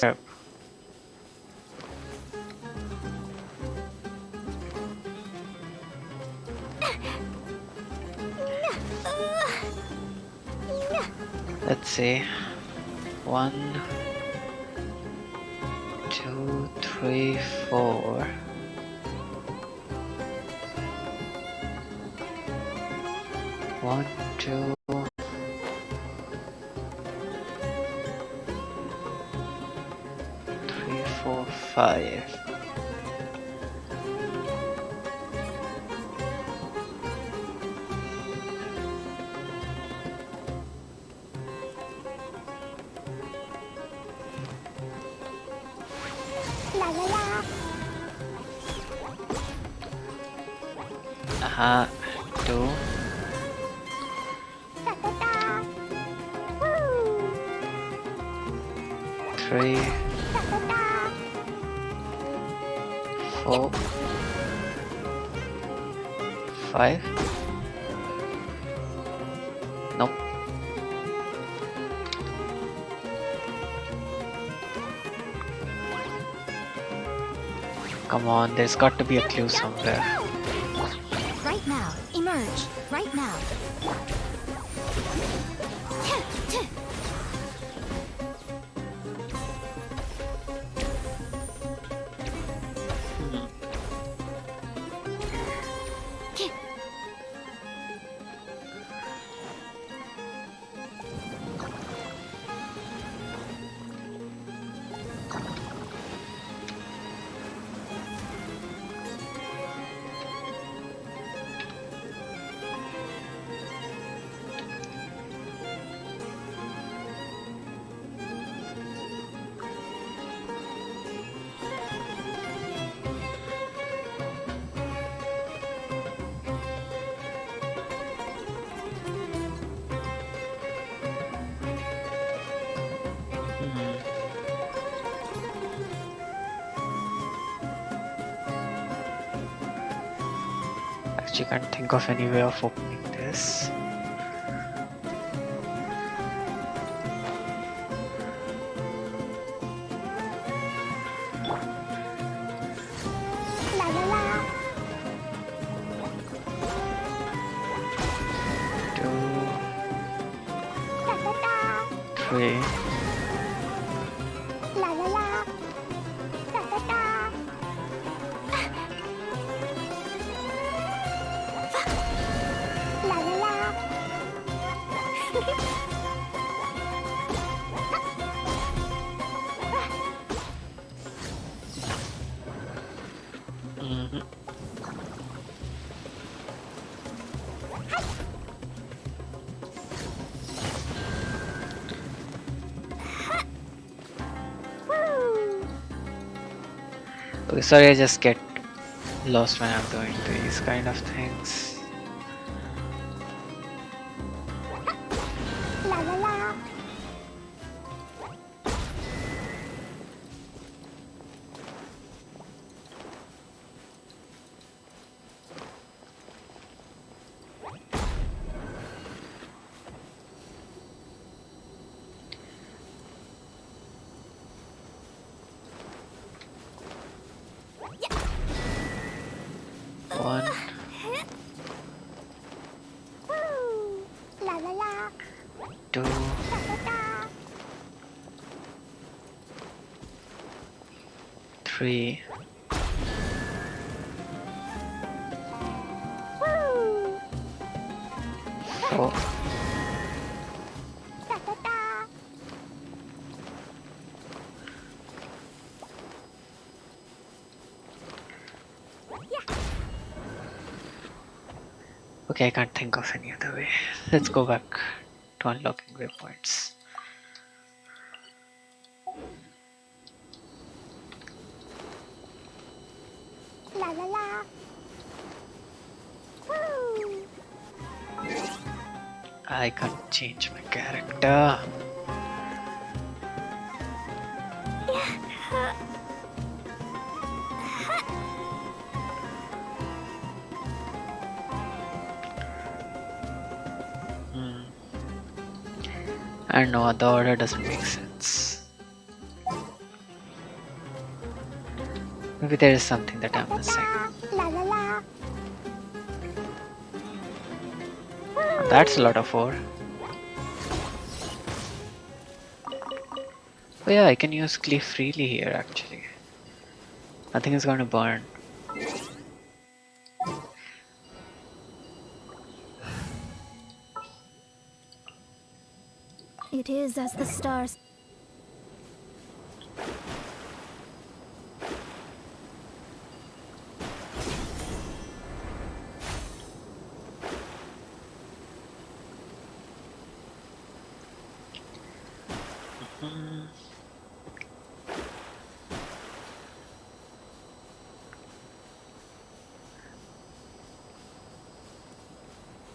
Syrup. Let's see. 1, 2, 3, 4. 1, 2, 3, 4, 5. La la la. 2, Da da da. Woo! 3, Da da da. 4, 5. Nope. Come on, there's got to be a clue somewhere. Right now. Emerge. Right now. Actually, can't think of any way of opening this. La la la. 2, Da da da. 3, La la la. Da da da. La la la. mhm. Woo! Okay, sorry, I just get lost when I'm doing these kind of things. La la la. One, Woo! La la la. 2, Da da da. 3, Woo! 4, Da da da. Okay, I can't think of any other way. Let's go back to unlocking waypoints. La la la. Woo! I can't change my character. And no, the order doesn't make sense. Maybe there is something that I'm missing. La la la. That's a lot of ore. Oh yeah, I can use clay freely here actually. Nothing is going to burn. It is as the stars.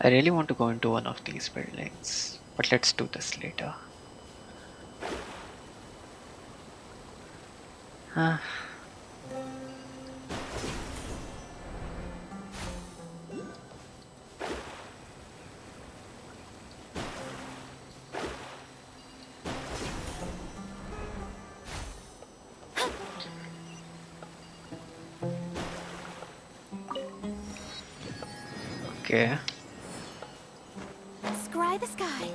I really want to go into one of these buildings, but let's do this later. Ah. Okay. Scry the sky.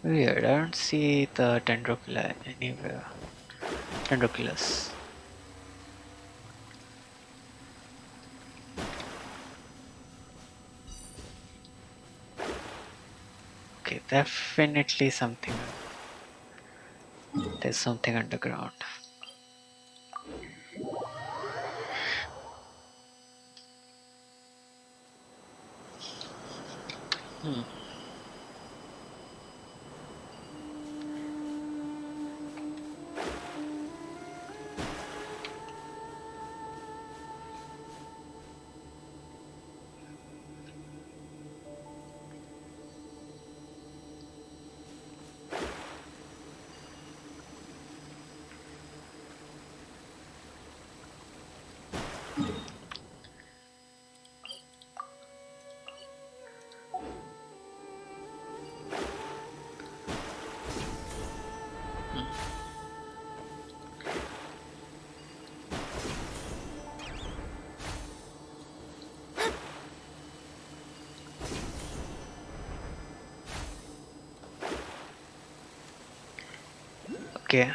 Weird, I don't see the Dendrocula anywhere. Dendroculus. Okay, definitely something. There's something underground. Okay.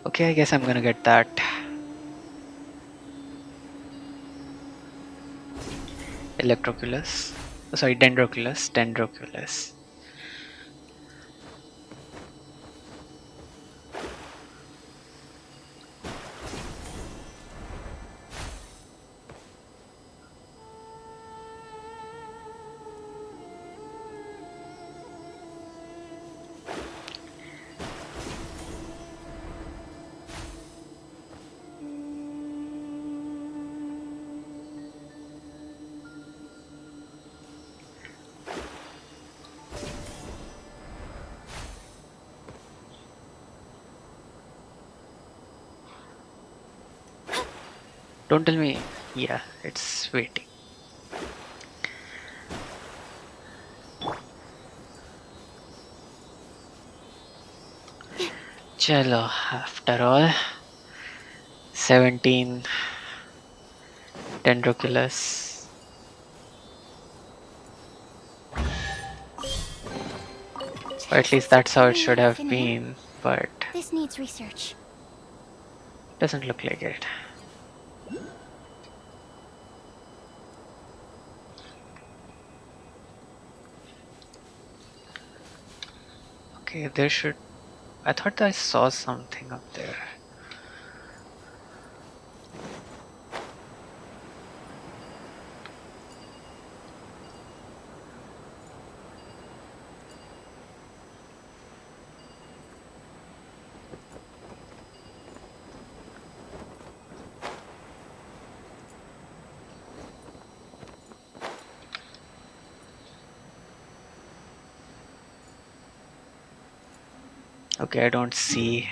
Okay, I guess I'm gonna get that. Electroculus. Oh, sorry, Dendroculus. Dendroculus. Don't tell me. Yeah, it's waiting. Chalo, after all, 17 Dendroculus. Or at least that's how it should have been, but This needs research. Doesn't look like it. Okay, there should... I thought I saw something up there. Okay, I don't see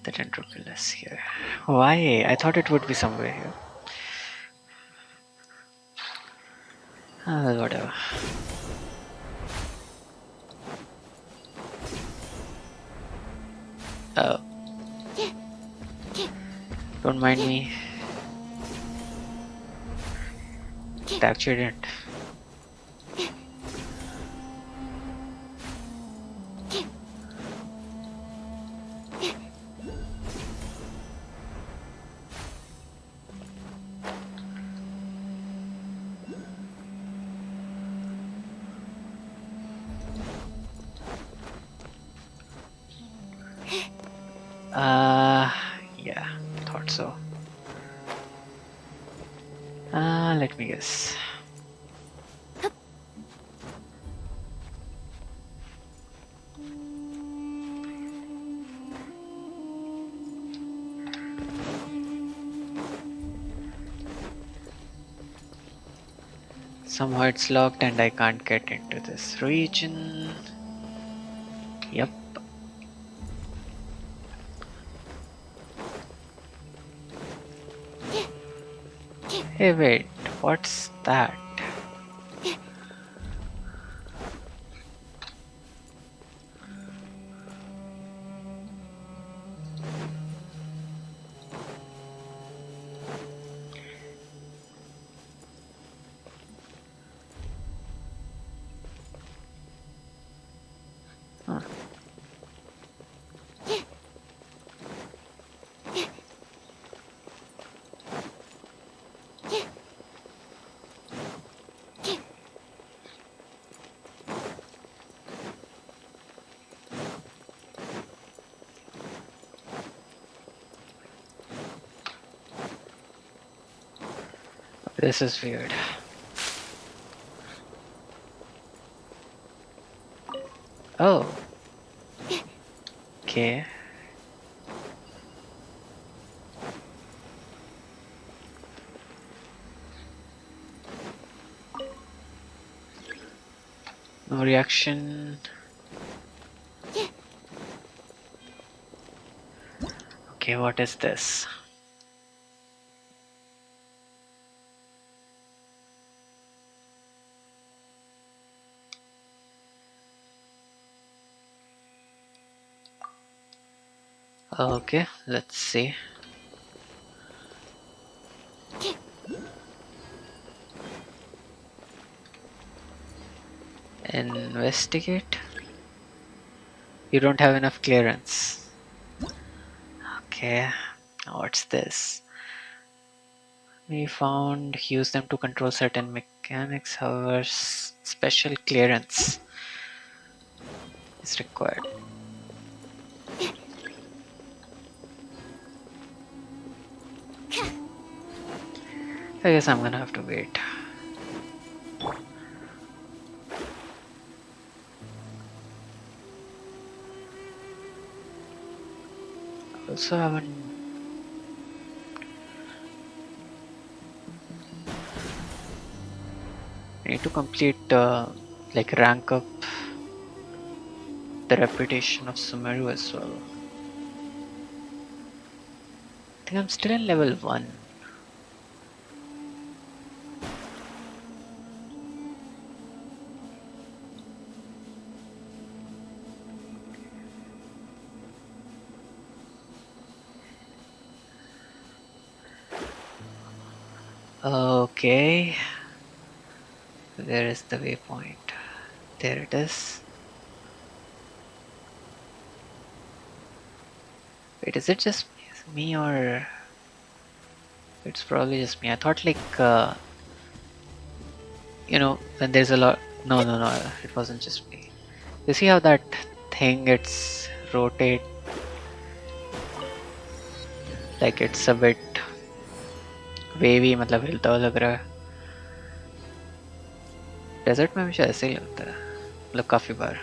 the Dendroculus here. Why? I thought it would be somewhere here. Whatever. Oh. Don't mind me. It actually didn't. Yeah, thought so. Let me guess. Somehow it's locked and I can't get into this region. Yep. Hey, wait, what's that? Huh. This is weird. Oh. Okay. No reaction. Okay, what is this? Okay, let's see. Investigate. You don't have enough clearance. Okay, what's this? We found use them to control certain mechanics, however, special clearance is required. I guess I'm gonna have to wait. Also haven't... I need to complete like rank up the reputation of Sumeru as well. I think I'm still in level 1. Okay, there is the waypoint. There it is. Wait, is it just Me or it's probably just me. I thought like you know, when there's a lot. No, no, no. It wasn't just me. You see how that thing it's rotate, like it's a bit wavy, मतलब हिलता हुआ लग रहा है. Desert में हमेशा ऐसे ही लगता है, मतलब काफी बार.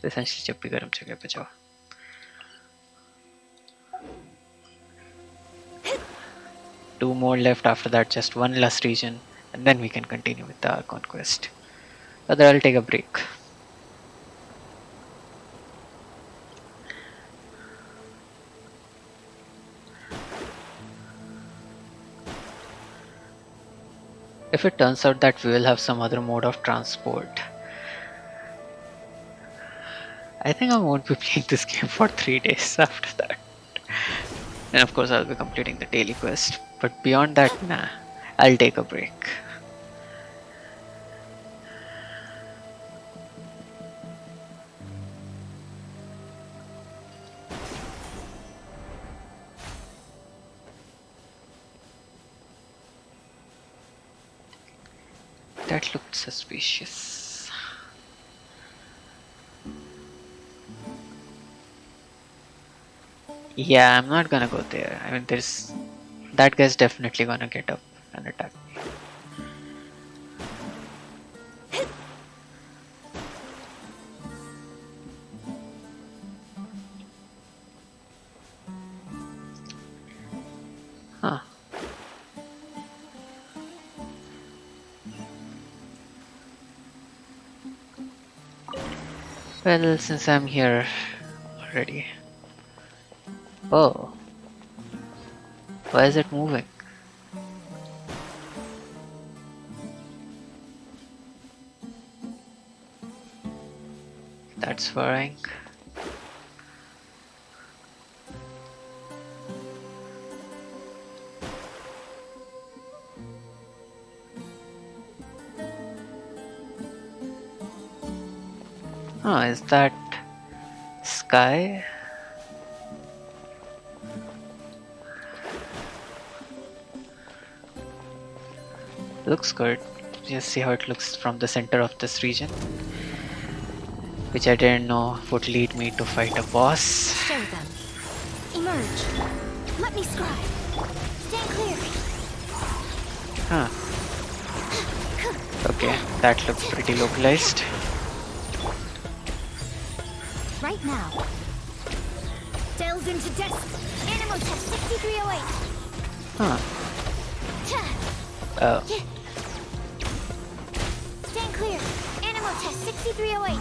Essentially जब भी गर्म जगह पे जाओ. Two more left after that, just one last region, and then we can continue with the Archon quest. Other, I'll take a break. If it turns out that we will have some other mode of transport, I think I won't be playing this game for 3 days after that. And of course I'll be completing the daily quest, but beyond that, nah, I'll take a break. That looked suspicious. Yeah, I'm not gonna go there. I mean, there's... that guy's definitely gonna get up and attack me. Huh. Well, since I'm here already... Oh. Why is it moving? That's worrying. Oh, is that sky? Looks good. Just see how it looks from the center of this region, which I didn't know would lead me to fight a boss. Show them. Emerge. Let me scribe. Stand clear. Huh. Okay, that looks pretty localized. Right now. Delves into depth. Animal test 6308. Huh. Oh. Stand clear. Animal test 6308.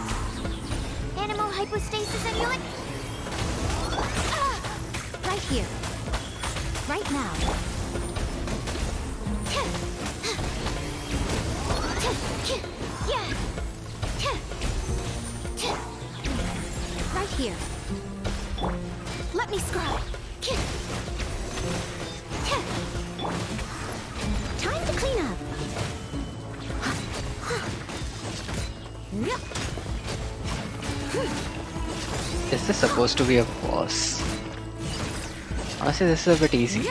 Animal hypostasis amulet. Right here. Right now. Right here. Let me scribe. Time to clean up. Is this supposed to be a boss? Honestly, this is a bit easy.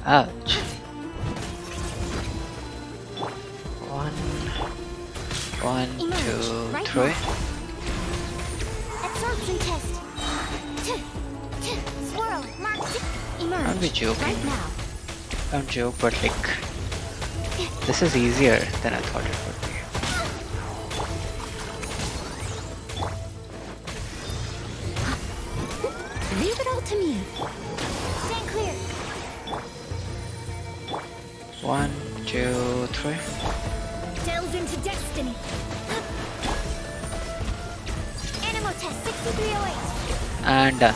Ouch. One, two, three. Absorption test. Swirl. Mark. Emerge. Don't be joking. Right now. Don't joke, but like, this is easier than I thought it would be. Leave it all to me. Stand clear. 1, 2, 3. Delves into destiny. Animal test 6308. And done.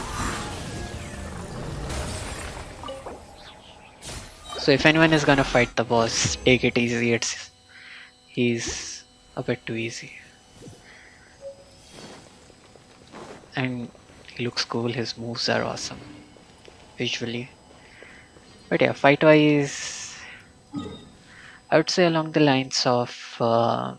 So if anyone is gonna fight the boss, take it easy. He's a bit too easy. And he looks cool, his moves are awesome visually. But yeah, fight wise, I would say along the lines of mm,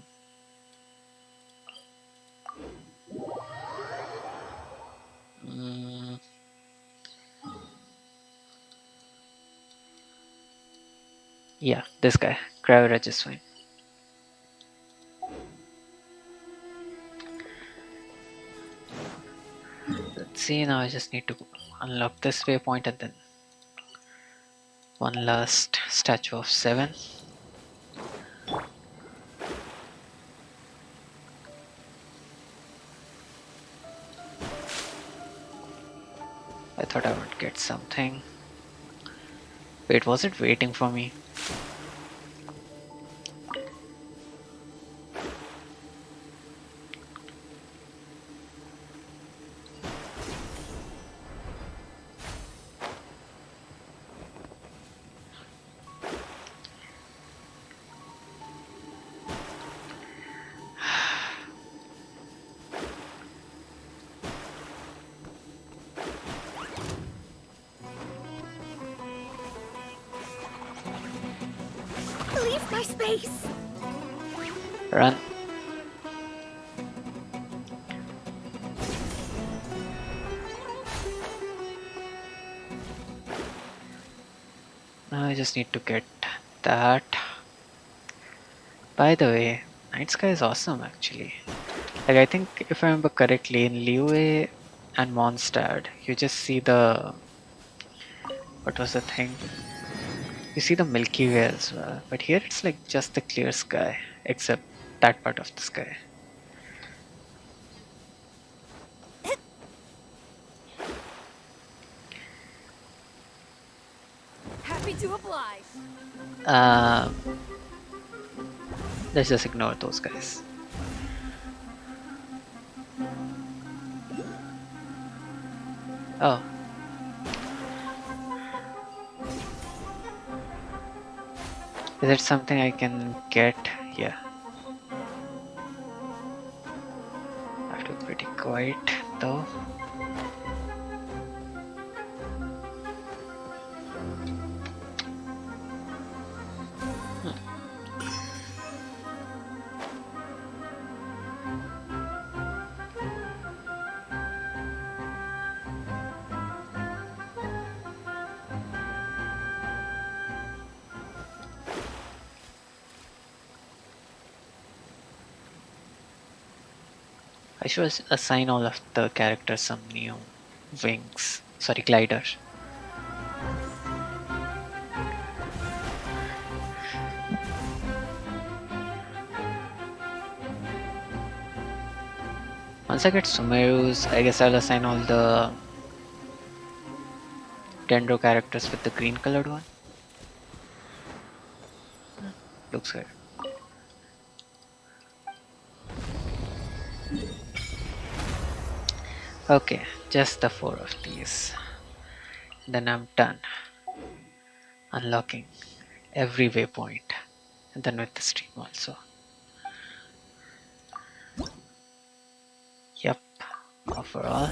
yeah, this guy, Graviraj is fine. Let's see, now I just need to unlock this waypoint and then one last statue of 7. I thought I would get something. Wait, was it waiting for me? Leave my space! Run. Now I just need to get that. By the way, Night Sky is awesome actually. Like, I think if I remember correctly, in Liyue and Mondstadt, you just see the... what was the thing? You see the Milky Way as well. But here it's like just the clear sky, except that part of the sky. Happy to oblige. Um, let's just ignore those guys. Oh. Is it something I can get? Yeah. I have to be pretty quiet though. I should assign all of the characters some new wings. Sorry, glider. Once I get Sumeru's, I guess I'll assign all the Dendro characters with the green colored one. Looks good. Okay, just the 4 of these. Then I'm done unlocking every waypoint, and then with the stream also. Yep, overall.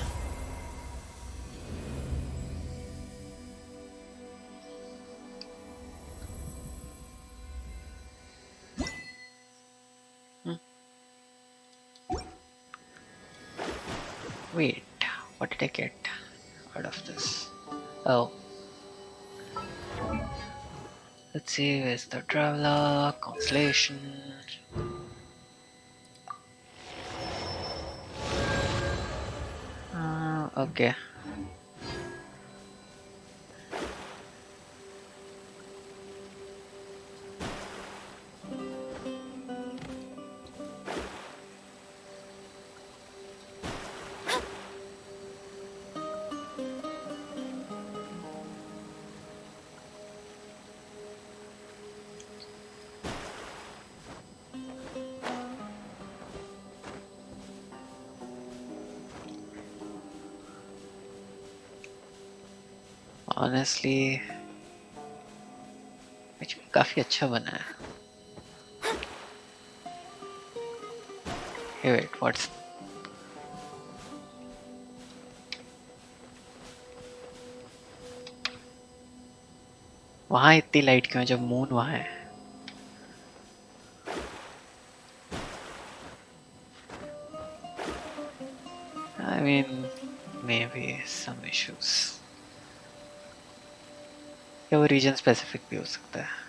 Wait, what did I get out of this? Oh. Let's see, where's the Traveler, Constellation. Okay. Honestly, काफी अच्छा बना है. Hey, wait, what's... वहाँ इतनी light क्यों है जब moon वहाँ है? mean, maybe some issues. या वो रीजन स्पेसिफिक भी हो सकता है.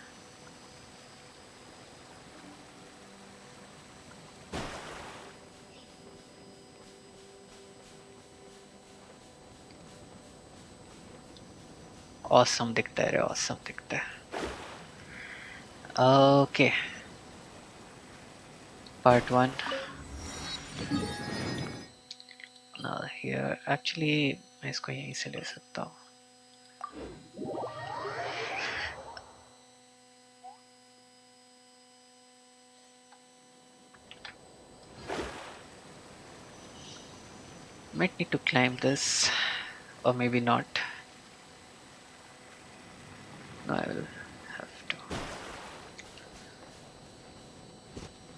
Awesome दिखता है रे, awesome दिखता है. Okay. Part 1. Now here, actually मैं इसको यहीं से ले सकता हूँ. Might need to climb this, or maybe not. No, I will have to.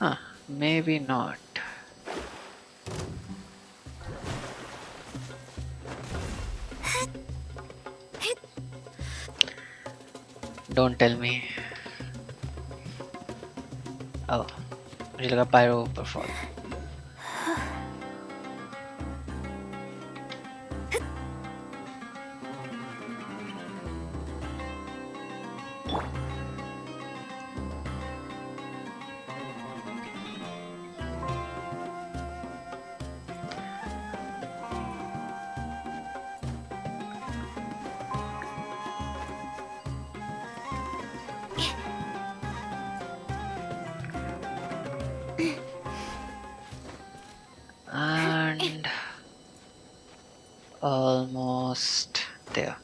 Huh, maybe not. Don't tell me. Oh, मुझे लगा pyro ऊपर fall. And almost there.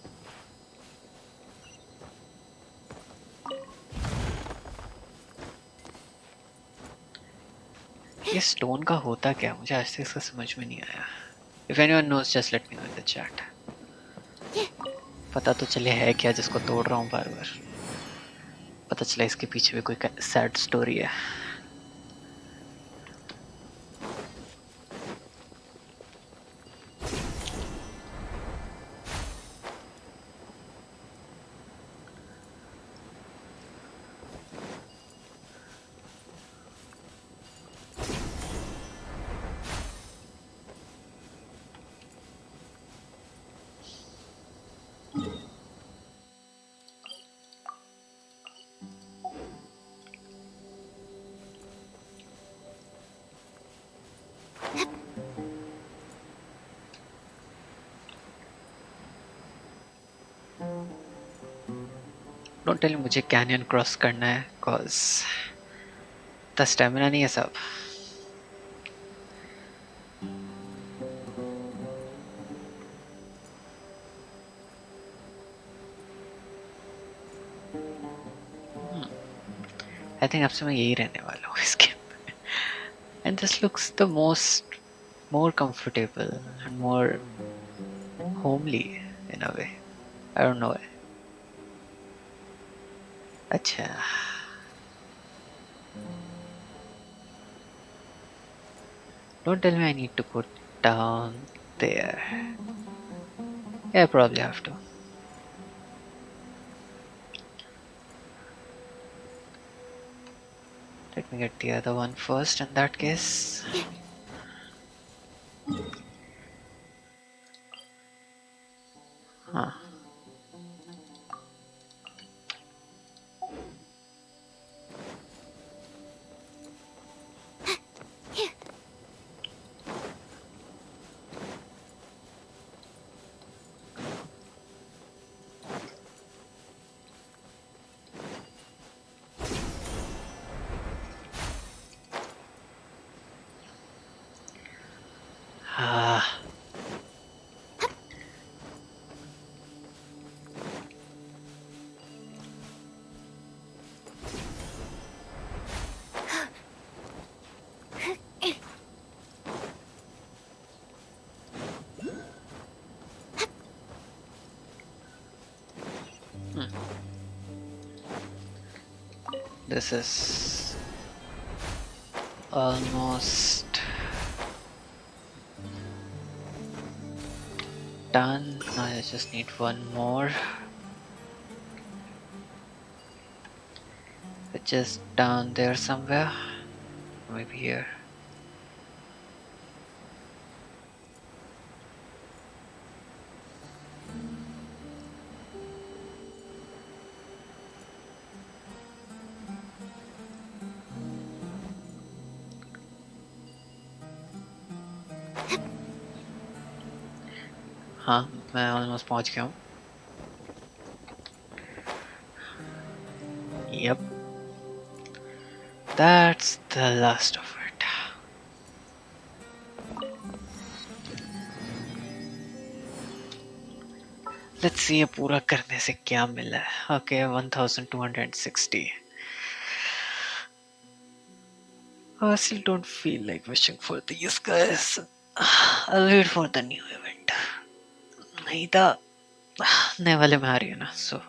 ये स्टोन का होता क्या, मुझे आज तक इसका समझ में नहीं आया. If anyone knows, just let me know in the chat. पता तो चले है क्या जिसको तोड़ रहा हूँ बार बार. पता चला इसके पीछे भी कोई सैड स्टोरी है. Don't tell me मुझे कैनियन क्रॉस करना है, cause इतना स्टेमिना नहीं है सब. I think अब से मैं यही रहने वाला हूँ इस गेम में. And this looks the more comfortable and more homely in a way. I don't know. अच्छा. Don't tell me I need to put down there. Yeah, I probably have to. Let me get the other one first in that case. Huh. This is almost done. Now I just need one more, which is down there somewhere, maybe here. हाँ मैं almost पहुंच गया हूँ. Yep, that's the last of it. Let's see ये पूरा करने से क्या मिला है. Okay, 1260. I still don't feel like wishing for these guys. I'll wait for the new event. नहीं था नए वाले में आ रही है ना, so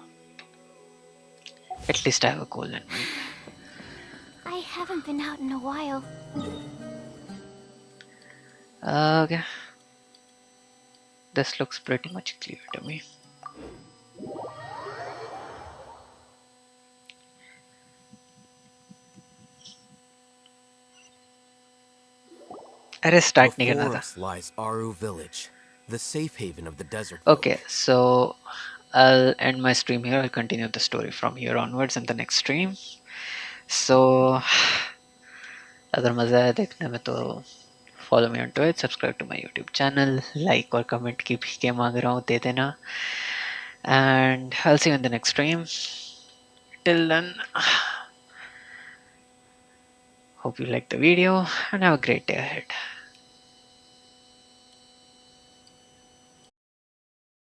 at least I have a goal in mind. I haven't been out in a while. Okay, this looks pretty much clear to me. अरे start नहीं करना Before था. us lies Aru Village, the safe haven of the desert Okay, folk. so I'll end my stream here. I'll continue the story from here onwards in the next stream. So अगर मज़ा आया देखने में तो follow me on Twitch, subscribe to my YouTube channel, like और comment की भी के मांग रहा हूँ दे देना, and I'll see you in the next stream. Till then, hope you liked the video and have a great day ahead.